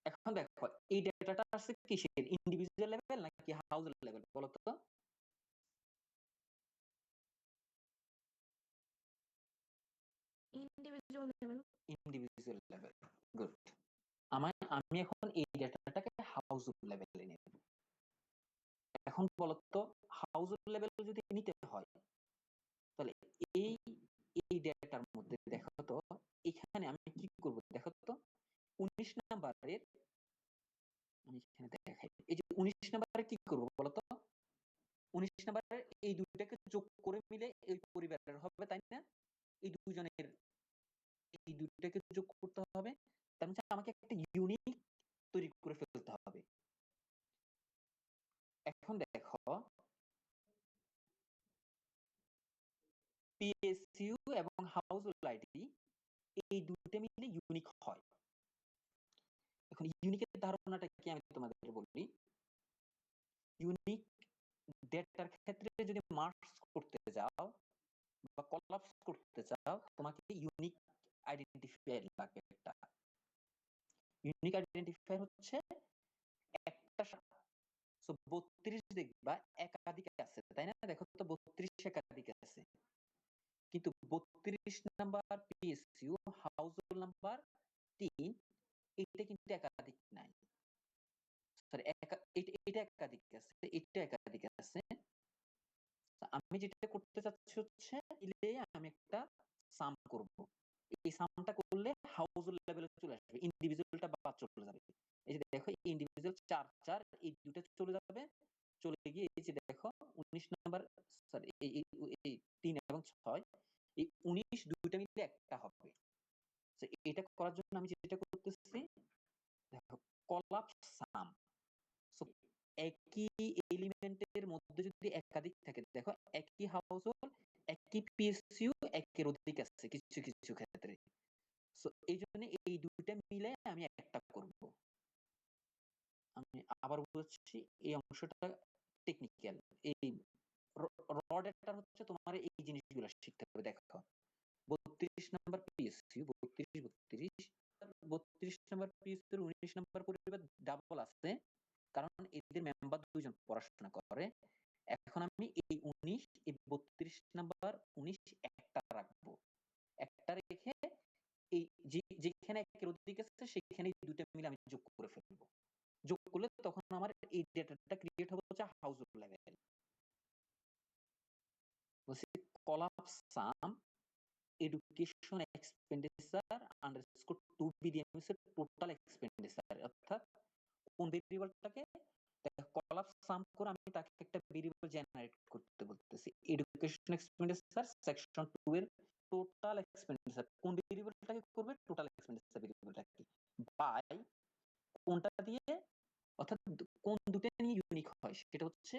এখন দেখো এই ডেটাটা আছে কিসের, ইন্ডিভিজুয়াল লেভেল নাকি হাউস লেভেল বলো তো? Individual level. Individual level, good. আমি এখন এই ডেটাটাকে হাউস লেভেলে নেব। এখন বলতো হাউস লেভেল যদি নিতে হয়, তাহলে এই এই ডেটার মধ্যে দেখো তো এখানে আমি কি করব, দেখো তো 19 নাম্বারের, আমি এখানে দেখাই, এই যে 19 নাম্বারে কি করব বলতো? 19 নাম্বারের এই দুইটাকে যোগ করে মিলে এই পরিবারের হবে, তাই না? এই দুইজনের এই দুইটাকে যোগ করতে হবে, তার মানে আমাকে একটা ইউনিক তৈরি করে ফেলতে হবে। এখন দেখো পিএসইউ এবং হাউসহোল্ড আইডি এই দুটো মিলে ইউনিক হয়। এখন ইউনিকের ধারণাটা কি আমি তোমাদের বলি। ইউনিক ডেটার ক্ষেত্রে যদি মার্জ করতে যাও বা কলাপস করতে চাও, তোমাকে ইউনিক আইডেন্টিফায়ার লাগবে। একটা ইউনিক আইডেন্টিফায়ার হচ্ছে একটা 32 দেখবা একাধিক আছে, তাই না? দেখো তো 32 একাধিক আছে, কিন্তু 32 নাম্বার পিএসইউ হাউসহোল্ড নাম্বার 3 এটা কিন্তু একাধিক নাই, সরি এটা একাধিক আছে, এটা একাধিক আছে। আমি যেটা করতে চাচ্ছি হচ্ছে আমি একটা সাম করব। এই সামটা করলে হাউজহোল্ড লেভেলে চলে আসবে, ইন্ডিভিজুয়ালটা বাদ চলে যাবে। এই যে দেখো ইন্ডিভিজুয়াল 4 4 এই দুটো চলে যাবে, চলে গিয়ে এই যে দেখো 19 নাম্বার, সরি এই 3 এবং 6, এই 19 দুইটা মিলে একটা হবে। তো এটা করার জন্য আমি যেটা করতেছি, দেখো কলাপস সাম। সো একই এলিমেন্টের মধ্যে যদি একাধিক থাকে, দেখো একই হাউসহোল্ড, একই পিএসইউ, একের অধিক আছে কিছু কিছু ক্ষেত্রে। সো এই জন্য এই দুইটা মিলে আমি একটা করব। আমি আবার বলছি, এই অংশটা টেকনিক্যাল। এই র ডেটা হচ্ছে তোমার এই জিনিসগুলো শিখতে হবে। দেখো 32 number PSU, 32 number PSU 19 number পরিবার ডাবল আছে, কারণ এদের মেম্বার দুইজন পড়াশোনা করে। এখন আমি এই 19 এই 32 নাম্বার 19 একটা রাখবো, একটা রেখে এই যেখানে একের অধিক আছে সেখানে দুইটা মিলে আমি যোগ করে ফেলবো। যোগ করলে তখন আমার এই ডেটাটা ক্রিয়েট হবে হচ্ছে হাউসহোল্ড লেভেল। বলছি কলাপস সাম এডুকেশন এক্সপেন্ডিচার আন্ডারস্কোর টু বিডিএমএস এর টোটাল এক্সপেন্ডিচার, অর্থাৎ কোন ভেরিয়েবলটাকে কলাপস সাম করে আমি তাকে একটা ভেরিয়েবল জেনারেট করতে বলতেছি। এডুকেশন এক্সপেন্ডিচার সেকশন 2 এর টোটাল এক্সপেন্ডিচার কোন ভেরিয়েবলটাকে করবে, টোটাল এক্সপেন্ডিচার ভেরিয়েবলটাকে বাই কোনটা দিয়ে, অর্থাৎ কোন দুটো নিয়ে ইউনিক হয় সেটা হচ্ছে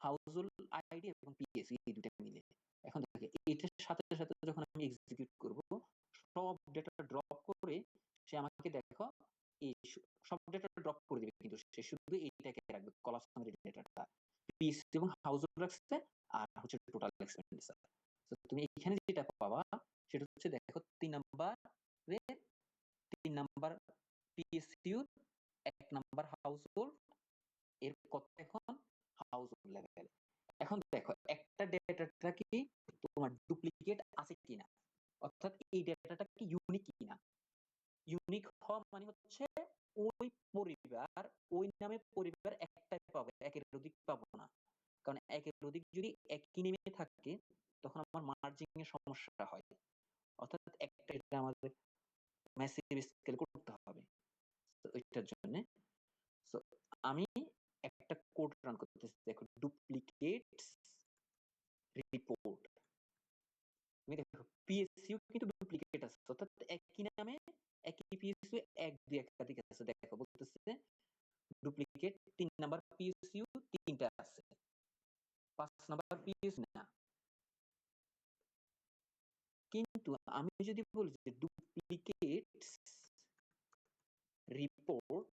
হাউসহোল্ড আইডি এবং পিএসই, এই দুটো মিলে। এখন দেখো এটার সাথে সাথে যখন আমি এক্সিকিউট করব, সব ডেটা ড্রপ করে সে আমাকে দেখো এই সব ডেটা ড্রপ করে দিবে, কিন্তু সে শুধু এইটাকে রাখবে কলাপস সামারি ডেটাটা, পিএসই এবং হাউসহোল্ড রাখছে, আর হচ্ছে টোটাল এক্সপেন্ডিচার। তো তুমি এখানে যেটা পাবা সেটা হচ্ছে দেখো 3 নাম্বার পিএসইউ, 1 নাম্বার হাউসহোল্ড, এর কত এখন হাউসহোল্ড লেভেল। এখন দেখো একটা ডেটাটা কি তোমার ডুপ্লিকেট আছে কিনা, অর্থাৎ এই ডেটাটা কি ইউনিক কিনা। ইউনিক হওয়া মানে হচ্ছে ওই পরিবার, ওই নামে পরিবার একটাই পাবে, একের অধিক পাবো না। কারণ একের অধিক যদি একই নেমে থাকে তখন আমার মার্জিং এর সমস্যা হয়, অর্থাৎ একটা এটা আমাদের ম্যাসিভ স্কেল করতে হবে। তো এটার জন্য সো আমি একটা কোড রান করতেছি, দেখো ডুপ্লিকেটস রিপোর্ট। তুমি দেখো পিএসইউ কিন্তু ডুপ্লিকেট আছে, অর্থাৎ একই নামে একই পিএসইউ 1 2 একাধিক আছে। দেখো বলতেছে ডুপ্লিকেট 3 নাম্বার পিএসইউ 3টা আছে, 5 নাম্বার পিএসইউ না। কিন্তু আমি যদি বলি যে duplicates report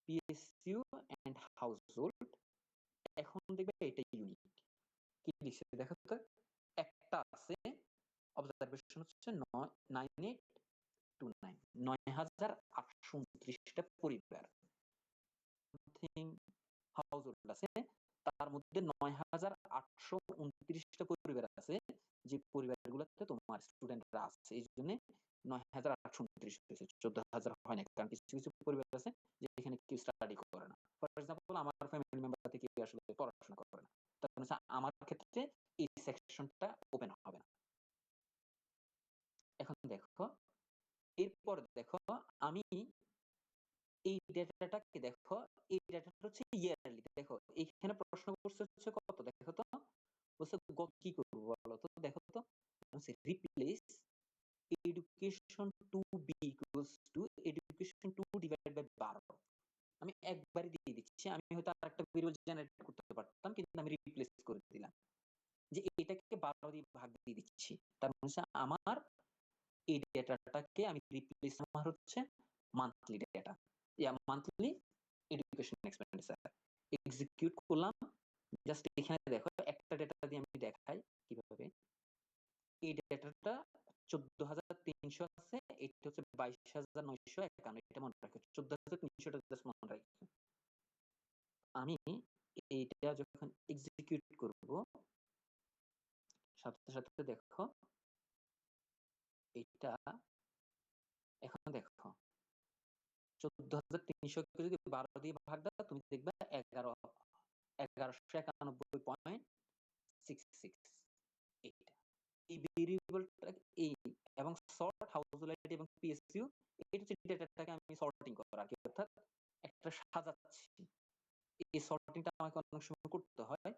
PSU and household, এখন দেখবে এটা ইউনিক। কি লিখছে দেখো তো, একটা আছে, অবজারভেশন হচ্ছে 9829, 9829টা পরিবার হাউসহোল্ড আছে, তার মধ্যে 9829টা পরিবার আছে যে পরিবারগুলোতে তোমার স্টুডেন্টরা আছে, এই জন্য 9829 হয়েছে, 14,000 হয় না, কারণ কিছু কিছু পরিবার আছে যেখানে কেউ স্টাডি করে না। ফর এক্সাম্পল আমার ফ্যামিলি মেম্বার থেকে আসলে পড়াশোনা করে না, তার মানে আমার ক্ষেত্রে এই সেকশনটা ওপেন হবে না। এখন দেখো এরপর দেখো আমি এই ডেটাটাকে দেখো, এই ডেটাটা হচ্ছে ইয়ারলি। দেখো এখানে প্রশ্ন করছে হচ্ছে কত, দেখো তো বলছে কি করবো বলো তো, দেখো তো replace education two be equals to education two divided by 12। আমি একবারই দিয়ে দিচ্ছি, আমি হয়তো আরেকটা ভেরিয়েবল জেনারেট করতে পারতাম, কিন্তু আমি রিপ্লেস করে দিলাম যে এটাকে 12 দিয়ে ভাগ দিয়ে দিচ্ছি। তার মানে আমার এই ডেটাটাকে আমি রিপ্লেস, আমার হচ্ছে monthly data, monthly education expenditure. Execute করলাম, জাস্ট এখানে দেখো একটা ডেটা দিয়ে আমি দেখাই কিভাবে। এই ডেটাটা 14,300 আছে, এটা হচ্ছে 22,951, এটা মনে রাখো 14,300টা জাস্ট মনে রাখো। আমি এইটা যখন এক্সিকিউট করব সাথে সাথে দেখো এটা, এখন দেখো 14,300কে যদি 12 দিয়ে ভাগ দাও তুমি দেখবে 1191.66, এইটা এই ভেরিয়েবলটা এই এবং সর্ট হাউসহোল্ড আইডি এবং পিএসইউ এটা হচ্ছে ডেটাটাকে আমি সর্টিং করা আর কি, অর্থাৎ একটা সাজাচ্ছি। এই সর্টিংটা আমাকে অনেক সময় করতে হয়।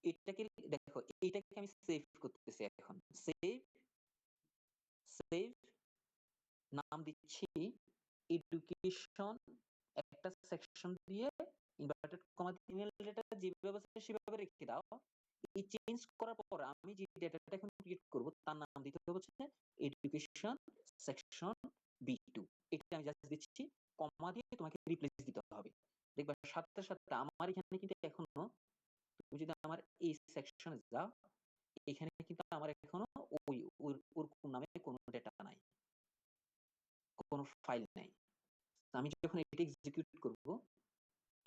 এটাকে দেখো, এইটাকে আমি সেভ করতেছি এখন। সেভ সেভ নাম দিচ্ছি এডুকেশন, একটা সেকশন দিয়ে ইনভার্টেড কমা দিয়ে ইমেল ডেটা যেভাবে আছে সেভাবে রেখে দাও। এই চেঞ্জ করার পর আমি যে ডেটাটা এখন ক্রিয়েট করব তার নাম দিতে হবে হচ্ছে এডুকেশন সেকশন B2। এটা আমি জাস্ট দিচ্ছি, কমা দিয়ে তোমাকে রিপ্লেস দিতে হবে। দেখবা সাথে সাথে আমার এখানে কিন্তু এখনো, তুমি যদি আমার এই সেকশনে যাও, এখানে কিন্তু আমার এখনো ওই ওর নামে কোনো ডেটা নাই, কোনো ফাইল নাই। আমি যখন এটা এক্সিকিউট করব,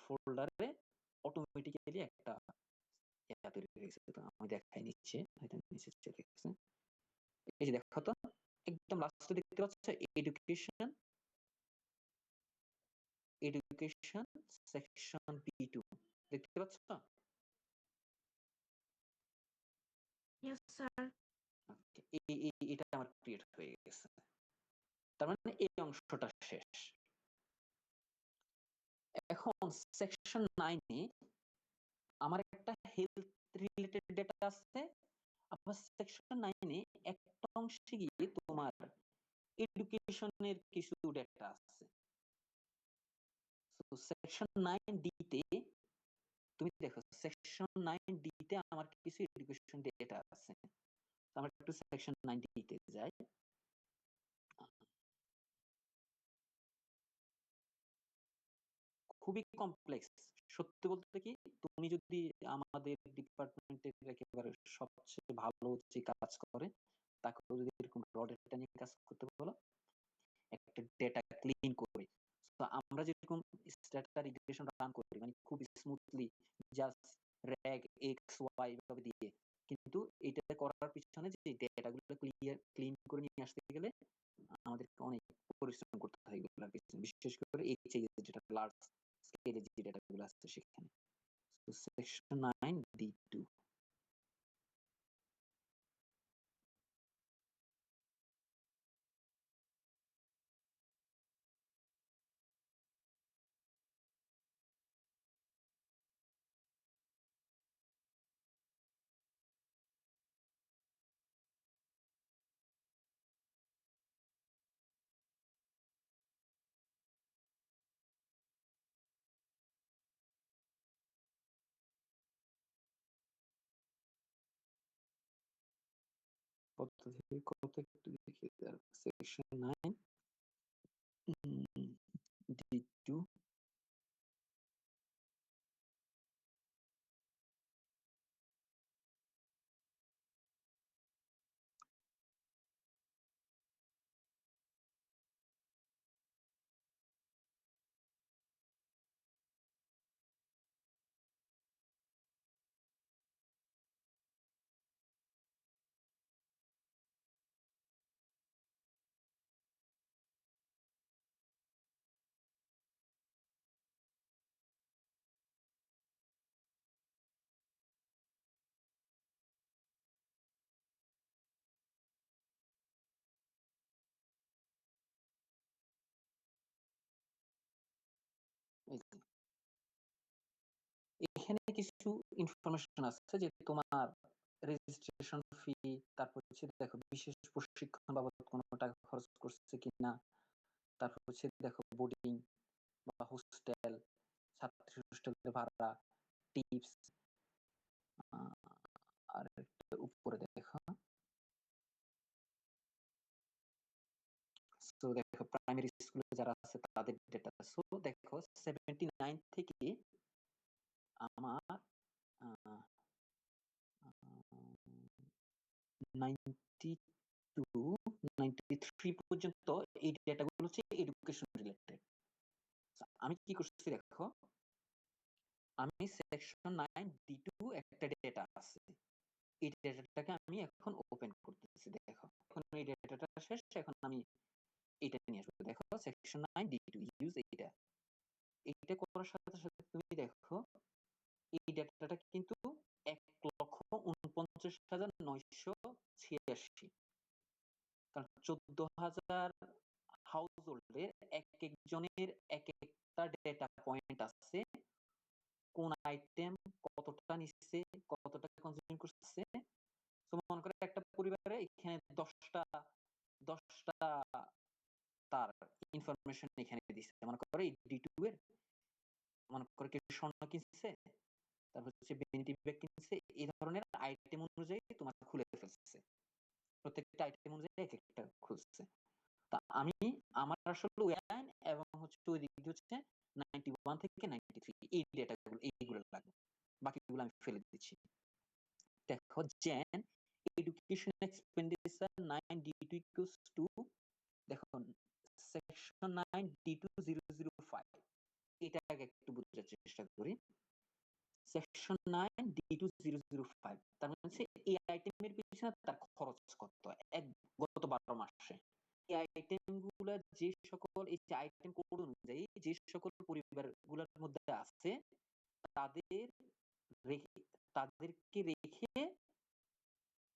ফোল্ডারে অটোমেটিক্যালি একটা তৈরি হয়ে গেছে। তো আমি দেখাই নিচ্ছে, হয়তো নিচে চলে গেছে। এই যে দেখো তো, একদম লাস্টে দেখতে পাচ্ছ এডুকেশন এডুকেশন সেকশন B2 দেখতে পাচ্ছ? Yes sir. এটা আমার ক্রিয়েট হয়ে গেছে। তার মানে এই অংশটা শেষ। এখন সেকশন 9 এ আমার একটা হেলথ রিলেটেড ডেটা আছে, আবার সেকশন 9 এ একটা অংশে গিয়ে তোমার এডুকেশনের কিছু ডেটা আছে। সো সেকশন 9D তে তুমি দেখো, সেকশন 9D তে আমার কিছু এডুকেশন ডেটা আছে। আমরা একটু সেকশন 9D তে যাই। খুবই কমপ্লেক্স সত্যি বলতে কি। তুমি যদি আমাদের ডিপার্টমেন্টের একেবারে সবচেয়ে ভালো যে কাজ করে তাকে যদি এরকম র ডেটা নিয়ে কাজ করতে বলো, একটা ডেটা ক্লিন করে, তো আমরা যেরকম স্ট্যাটার রিগ্রেশন রান করি মানে খুব smoothly just reg X Y এভাবে দিয়ে, কিন্তু এটা করার পিছনে যে ডেটাগুলো ক্লিন করে নিয়ে আসতে গেলে আমাদেরকে অনেক পরিশ্রম করতে হয় এগুলোর পিছনে, বিশেষ করে এইচআইএস যেটা লার্জ স্কেলে যে ডেটাগুলো আছে সেখানে। তো সেকশন 9D2 কত থেকে কত একটু দেখি, সেকশন 9D2 এখানে কিছু ইনফরমেশন আছে যে তোমার রেজিস্ট্রেশন ফি, তারপর হচ্ছে দেখো বিশেষ প্রশিক্ষণ বাবদ কোনো টাকা খরচ করছে কিনা, তারপর হচ্ছে দেখো বোর্ডিং বা হোস্টেল, ছাত্রী হোস্টেলের ভাড়া, টিপস, আর একটা উপরে দেখো। সো দেখো প্রাইমারি স্কুলে যারা আছে তাদের ডেটা। সো দেখো 79 থেকে আমার 92 93 পর্যন্ত এই ডেটাগুলো হচ্ছে এডুকেশন রিলেটেড। আমি কি করছি দেখো, আমি সেকশন 9D2 একটা ডেটা আছে, এই ডেটাটাকে আমি এখন ওপেন করতেছি। দেখো এখন এই ডেটাটা শেষ, এখন আমি এটা নিয়ে আসবো। দেখো সেকশন 9D2 ইউজ এইটা করার সাথে সাথে তুমি দেখো এই ডেটাটা কিন্তু 1,49,946 86, কারণ 14,000 হাউস হোল্ডের এক একজনের এক একটা ডেটা পয়েন্ট আছে, কোন আইটেম কতটা নিচ্ছে, কতটা কনজিউম করছে। তো মনে করে একটা পরিবারে এখানে 10টা তার ইনফরমেশন এখানে দিচ্ছে। মনে করে D2 এর, মনে করে কেউ স্বর্ণ কিনছে, তারপর হচ্ছে ভ্যানিটি ব্যাগ কিনছে, এই ধরনের আইটেম অনুযায়ী তোমার খুলে ফেলছে, প্রত্যেকটা আইটেম অনুযায়ী এক একটা খুলছে। তা আমি আমার আসলে ওয়ান এবং হচ্ছে ওই দিক দিয়ে হচ্ছে 91 থেকে 93 এই ডেটাগুলো, এইগুলো লাগবে, বাকিগুলো আমি ফেলে দিচ্ছি। দেখো gen education expenditure 9D2 equals to, দেখো সেকশন 9D2005, এটা আগে একটু বোঝার চেষ্টা করি। সেকশন 9D2005 তার মানে হচ্ছে এই আইটেমের পিছনে তার খরচ কত এক গত 12 মাসে। এই আইটেম গুলা যে সকল, এই যে আইটেম কোড অনুযায়ী যে সকল পরিবার গুলার মধ্যে আছে তাদের তাদেরকে রেখে,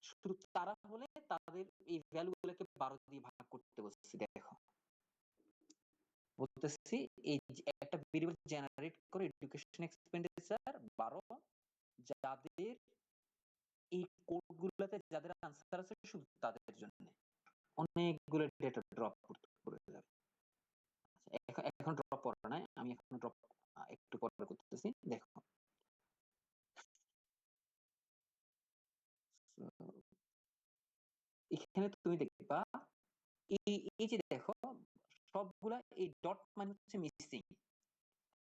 শুধু তারা হলে তাদের এই ভ্যালু গুলোকে 12 দিয়ে ভাগ করতে বলছি। দেখো বলতেছি, এই যে একটা ভেরিয়েবল জেনারেট করে এডুকেশন এক্সপেন্ডিচার 12, যাদের এই কোড গুলাতে যাদের আনসার আছে শুধু তাদের জন্য অনেকগুলো ডেটা ড্রপ করতে করে যাবে। আচ্ছা, এখন ড্রপ করা নাই, আমি এখন ড্রপ একটু পরে করতেছি। দেখো এখানে তুমি দেখবা এই যে দেখো সবগুলা এই ডট মানে হচ্ছে মিসিং,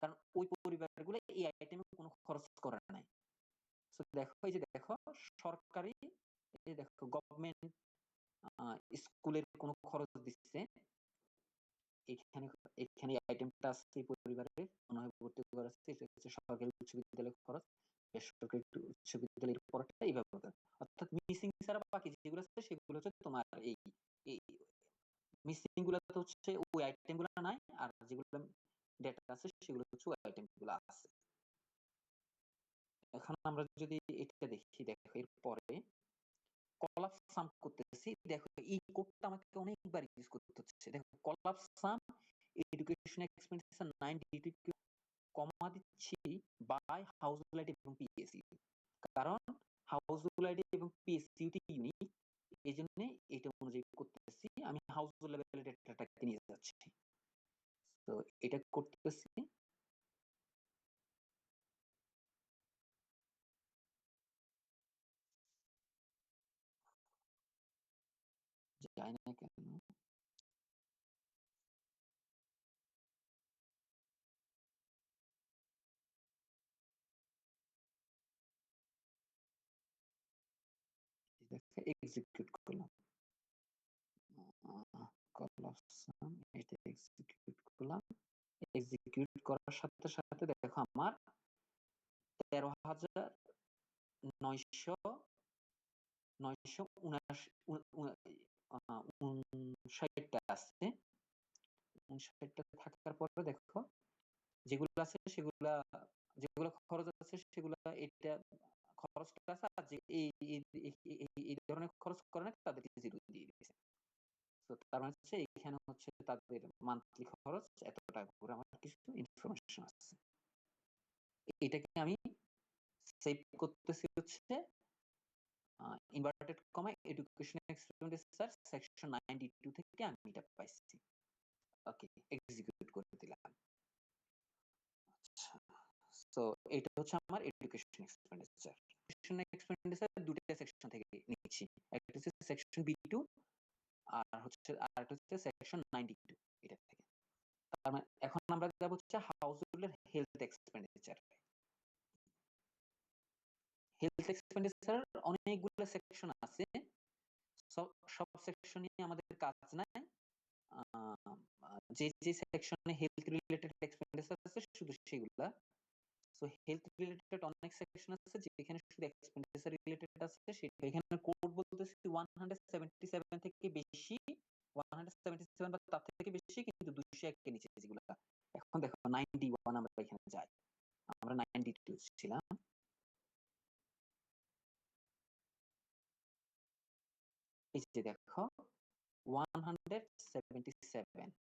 কারণ ওই পরিবারগুলো এই আইটেমে কোনো খরচ করে নাই। দেখো এই যে দেখো সরকারি, এই দেখো গভর্নমেন্ট স্কুলের কোনো খরচ দিচ্ছে, এখানে এখানে আইটেমটা আছে এই পরিবারের, মনে হয় ভর্তি করা আছে, এটা হচ্ছে সরকারি উচ্চ বিদ্যালয়ের খরচ, বেসরকারি উচ্চ বিদ্যালয়ের পরটা এইভাবে, অর্থাৎ মিসিং ছাড়া বাকি যেগুলো আছে সেগুলো হচ্ছে তোমার এই মিসিং গুলো হচ্ছে ওই আইটেম গুলো নাই, আর যেগুলো ডেটা আছে সেগুলো হচ্ছে ওই আইটেম গুলো আছে। এখন আমরা যদি এটা দেখি, দেখো এরপরে কলাপস সাম করতেছি, দেখো এই কোডটা আমাকে অনেকবার ইউজ করতে হচ্ছে। দেখো কলাপস সাম এডুকেশন এক্সপেন্ডিচার 9D2 কমা দিচ্ছি বাই হাউসহোল্ড আইডি এবং পিএসইউ, কারণ হাউসহোল্ড আইডি এবং পিএসইউ টি ইউনিক, এই জন্য এটা অনুযায়ী করতেছি। আমি হাউসহোল্ড লেভেলের ডেটাটাকে নিয়ে যাচ্ছি, তো এটা করতেছি। যায় না কেন? এক্সিকিউট করলাম, এটা এক্সিকিউট করলাম। এক্সিকিউট করার সাথে সাথে দেখো আমার 13,959টা আছে। 59টা থাকার পরে দেখো যেগুলো আছে সেগুলা, যেগুলো খরচ আছে সেগুলা, এটা খরচটা আছে, আর যে এই ধরনের খরচ করে না তাদেরকে জিরো দিয়ে দিয়েছে। তো তার মানে হচ্ছে এখানে হচ্ছে তাদের মান্থলি খরচ এত টাকা করে আমার কিছু ইনফরমেশন আছে। এটাকে আমি সেভ করতেছি হচ্ছে inverted comma education expenditure section 9D2 থেকে আমি এটা পাইছি। ওকে, এক্সিকিউট করে দিলাম। আচ্ছা, তো এটা হচ্ছে আমার এডুকেশন এক্সপেন্ডিচার। এডুকেশন এক্সপেন্ডিচার দুটো সেকশন থেকে নিচ্ছি, একটা হচ্ছে সেকশন B2 আর আরেকটা হচ্ছে সেকশন 9D2, এটা থেকে। তার মানে এখন আমরা যাব হচ্ছে হাউসহোল্ডের হেলথ এক্সপেন্ডিচার। হেলথ এক্সপেন্ডিচার অনেকগুলো সেকশন আছে, সব সেকশনে আমাদের কাজ নাই। যে যে সেকশনে হেলথ রিলেটেড এক্সপেন্ডিচার আছে শুধু সেগুলা। সো হেলথ রিলেটেড অনেক সেকশন আছে যেখানে শুধু এক্সপেন্ডিচার রিলেটেড আছে, সেটা এখানে কোড বলতেছি 177 থেকে বেশি, 177 বা তার থেকে বেশি, কিন্তু 201 এর নিচে যেগুলো। এখন দেখো 91 আমরা এখানে যাই, আমরা 92 ছিলাম। এই যে দেখো 177,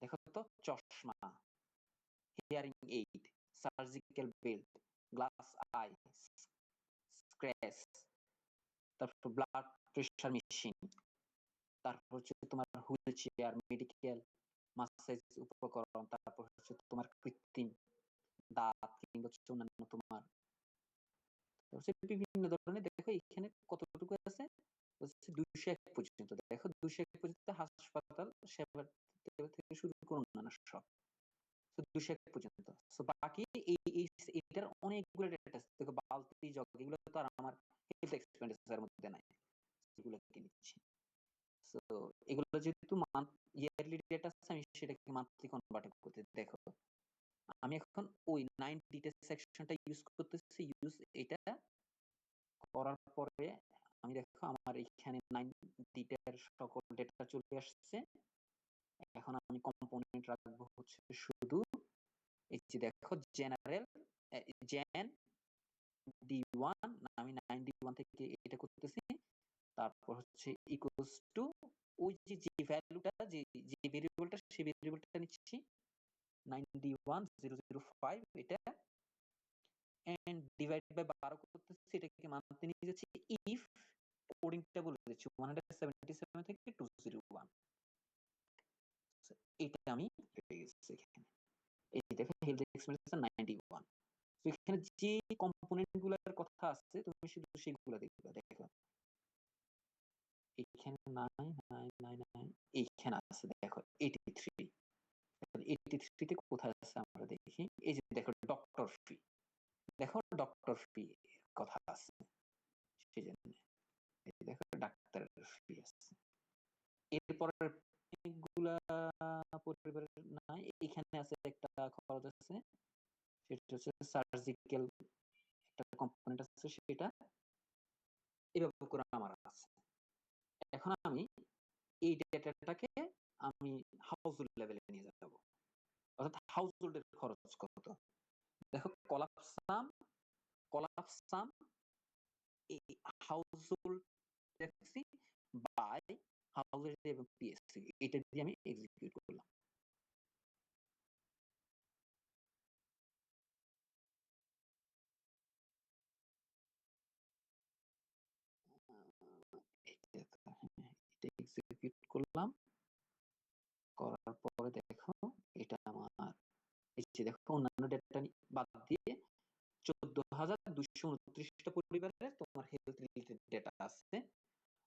দেখো তো চশমা, hearing aid, surgical belt, glass I, scratch, তারপর ব্লাড প্রেশার মেশিন, তারপর হচ্ছে তোমার হুইল চেয়ার, মেডিকেল মাসাজ উপকরণ, তারপর হচ্ছে তোমার কৃত্রিম দাঁত কিংবা হচ্ছে অন্যান্য তোমার হচ্ছে বিভিন্ন ধরনের। দেখো এখানে কতটুকু আছে, হচ্ছে 201 পর্যন্ত। দেখো 201 পর্যন্ত হাসপাতাল সেবা থেকে শুরু করুন না সব, 201 পর্যন্ত। So, বাকি এটার অনেকগুলো ডেটা আছে। দেখো বালতি জগ এগুলো তো আর আমার হেলথ এক্সপেন্ডিচারের মধ্যে নাই, এগুলো নিচ্ছি। সো এগুলো যেহেতু ইয়ারলি ডেটা আছে, আমি সেটাকে মান্থলি কনভার্ট করতে। দেখো আমি এখন ওই 9 ডিটেইলস সেকশনটা ইউজ করতেছি। ইউজ এটা করার পরে আমি দেখো আমার এখানে 9 ডিটেইলস সকল ডেটা চলে আসছে। এখন আমি কম্পোনেন্ট রাখবো হচ্ছে শুধু এই যে দেখো জেনারেল জেন D1, আমি 9D1 থেকে এটা করতেছি। তারপর হচ্ছে ইকুয়ালস টু ওই যে ভ্যালুটা, যে ভেরিয়েবলটা, সেই ভেরিয়েবলটা নিচ্ছি 9D1005 এটা, এন্ড ডিভাইড বাই 12 করতেছি, এটাকে মানতে নিয়ে যাচ্ছি। ইফ কোডিংটা বলে দিচ্ছি 177 থেকে 201, এটা আমি পেয়ে গেছি এখানে। এই দেখো হেলথ এক্সপেন্ডিচার 91। তো এখানে যে কম্পোনেন্ট গুলোর কথা আছে তুমি শুধু সেগুলো দেখবে। দেখো এখানে নাই নাই নাই নাই, এইখানে আছে দেখো 83। 83 তে কোথায় আছে আমরা দেখি। এই যে দেখো ডক্টর ফি, দেখো ডক্টর ফি কথা আছে, সেজন্য এই দেখো ডাক্তারের ফি আছে। এরপরে অনেকগুলা পরিবারের নাই, এখানে আছে একটা খরচ আছে, সেটা হচ্ছে সার্জিক্যাল একটা কম্পোনেন্ট আছে, সেটা এভাবে করে আমার আছে। এখন আমি এই ডেটাটাকে আমি হাউসহোল্ড লেভেলে নিয়ে যাব, অর্থাৎ হাউসহোল্ডের খরচ কত। দেখো কলাপসাম এই হাউসহোল্ড দেখছি বাই হাউসহোল্ড এবং পিএসসি, এটা দিয়ে আমি এক্সিকিউট করলাম। এটা এক্সিকিউট করলাম, করার পরে দেখো এটা আমার এই যে দেখো অন্যান্য ডেটা বাদ দিয়ে 14,229টা পরিবারের তোমার হেলথ রিলেটেড ডেটা আছে।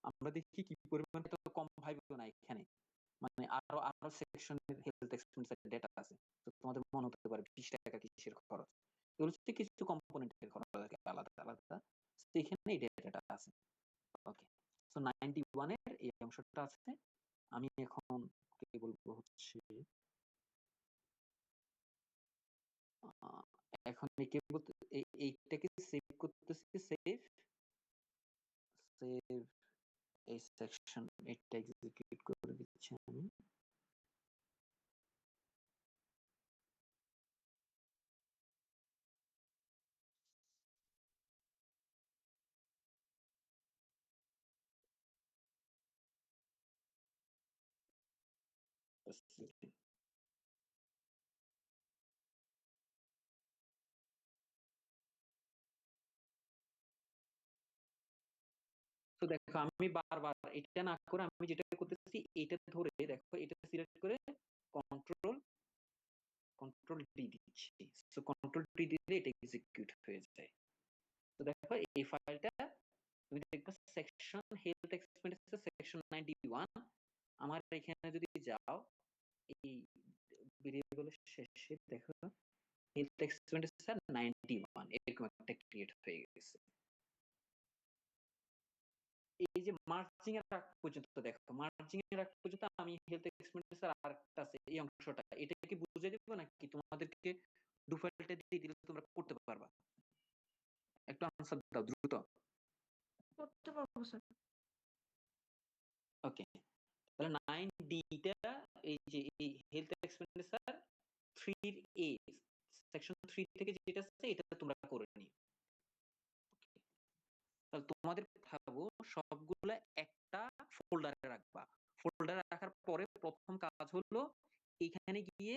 আমরা দেখি কি পরিমাণ কম ভাইবো না এখানে, মানে আরো আরো সেকশনের হেলথ এক্সপেন্ডিচার ডেটা আছে। তো তোমাদের মনে হতে পারে 20 টাকা কিসের খরচ, এগুলো হচ্ছে কিছু কম্পোনেন্টের খরচ আলাদা আলাদা, এখানে এই ডেটাটা আছে। ওকে, সো 91 এর এই অংশটা আছে। আমি এখন কি বলবো হচ্ছে এখন কি বলতে এইটাকে সেভ করতেছি, সেভ সেভ এই সেকশন, এটা এক্সিকিউট করে দিচ্ছি আমি। তো দেখো আমি বারবার এটা না করে আমি যেটা করতেছি, এটা ধরে দেখো এটা সিলেক্ট করে কন্ট্রোল কন্ট্রোল ডি দিচ্ছি। সো কন্ট্রোল ডি দিলে এটা এক্সিকিউট হয়ে যায়। তো দেখো এই ফাইলটা তুমি দেখবে সেকশন হেলথ এক্সপেন্ডিচার সেকশন 91। আমার এখানে যদি যাও এই ভেরিয়েবলের শেষে দেখো হেলথ এক্সপেন্ডিচার 91 এরকম একটা ক্রিয়েট হয়ে গেছে। এই যে মার্জিং এর আগ পর্যন্ত দেখো, মার্জিং এর আগ পর্যন্ত আমি হেলথ এক্সপেন্ডিচার আরেকটা আছে এই অংশটা, এটা কি বুঝিয়ে দেব নাকি তোমাদেরকে দু ফাইলটা দিয়ে দিলে তোমরা করতে পারবা? একটু আনসার দাও দ্রুত। করতে পারবো স্যার। ওকে, তাহলে 9D টা এই যে এই হেলথ এক্সপেন্ডিচার 3A সেকশন 3 থেকে যেটা আছে এটা তোমরা করে নিও। তাহলে তোমাদের ভাবো সবগুলা একটা ফোল্ডারে রাখবা। ফোল্ডারে রাখার পরে প্রথম কাজ হলো এইখানে গিয়ে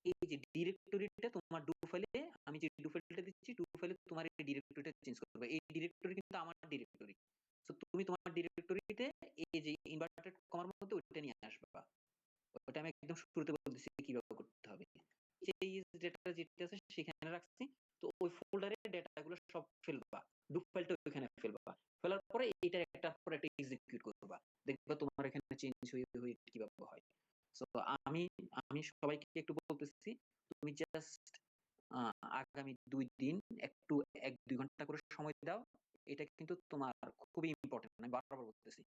এই যে ডিরেক্টরিটা তোমার ডু ফাইলে, আমি যে ডু ফাইলটা দিচ্ছি ডু ফাইলে তোমার এই ডিরেক্টরিটা চেঞ্জ করবে। এই ডিরেক্টরি কিন্তু আমার ডিরেক্টরি। তো তুমি তোমার ডিরেক্টরিতে এই যে ইনভার্টেড কমার মধ্যে ওইটা নিয়ে আসবা। ওটা আমি একদম শুরুতে বলতেছি কিভাবে করতে হবে। এই ডেটা যেটা আছে সেখানে রাখছি। তো ওই ফোল্ডারে ডেটাগুলো সব ফেলবা, ডু ফাইলটা ওখানে ফেলবা। ফেলার পরে এইটা একটার পর একটা এক্সিকিউট করবা। দেখবা তোমার এখানে চেঞ্জ হয়ে হয়ে কিভাবে হয়। সো আমি আমি সবাইকে একটু বলতেছি, তুমি জাস্ট আগামী 2 দিন একটু 1-2 ঘন্টা করে সময় দাও। এটা কিন্তু তোমার খুবই ইম্পর্টেন্ট, আমি বারবার বলতেছি।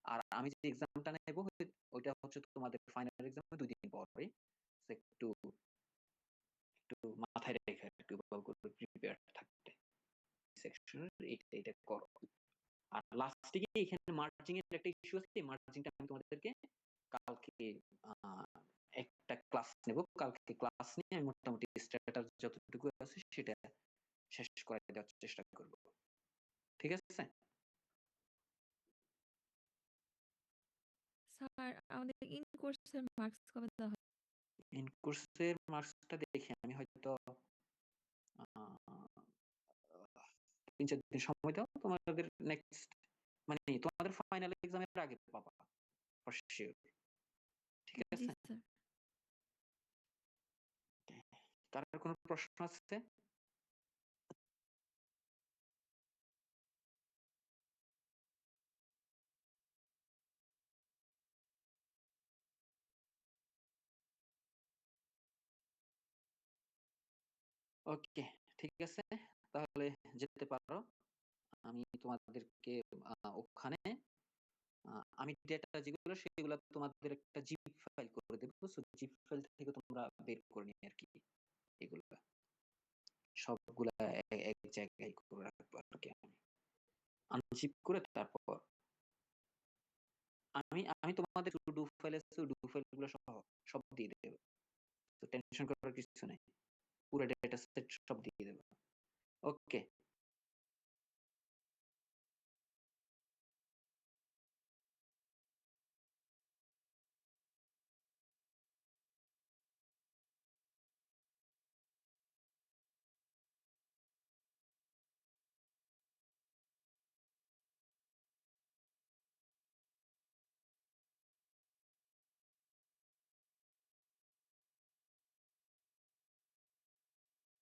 আর আমি যে এক্সামটা নেব ওইটা হচ্ছে তোমাদের ফাইনাল এক্সামে 2 দিন পরে। একটু একটু মাথায় রেখে একটু প্রিপেয়ার থাকতে সেকশনের এটা করো। আর লাস্টে গিয়ে এখানে মার্জিং এর একটা ইস্যু আছে। এই মার্জিংটা আমি তোমাদেরকে কালকে একটা ক্লাস নেব। কালকে ক্লাস নিয়ে আমি মোটামুটি স্ট্র্যাটাজি যতটুকু আছে সেটা শেষ করে দেওয়ার চেষ্টা করব। ঠিক আছে? স্যার আমাদের ইন কোর্সের মার্কস কবে দেওয়া হয়? ইন কোর্সের মার্কসটা দেখে আমি হয়তো 3-4 দিন সময় দাও, তোমাদের নেক্সট মানে তোমাদের ফাইনাল এক্সামের আগে পাবা ফর শিওর। ঠিক জি আছে? স্যার। কার কোনো প্রশ্ন আছে? ওকে, ঠিক আছে, তাহলে যেতে পারো। আমি তোমাদেরকে ওখানে আমি ডেটা যেগুলো সেগুলো তোমাদের একটা জিপ ফাইল করে দেবো। সো জিপ ফাইল থেকে তোমরা বের করে নিয়ে আর কি এগুলো সবগুলা এক জায়গায় করে রাখবো আর কি। আমি আনজিপ করে তারপর আমি আমি তোমাদের ডু ফাইল আছে ডু ফাইল গুলো সহ সব দিয়ে দেবো। তো টেনশন করার কিছু নেই।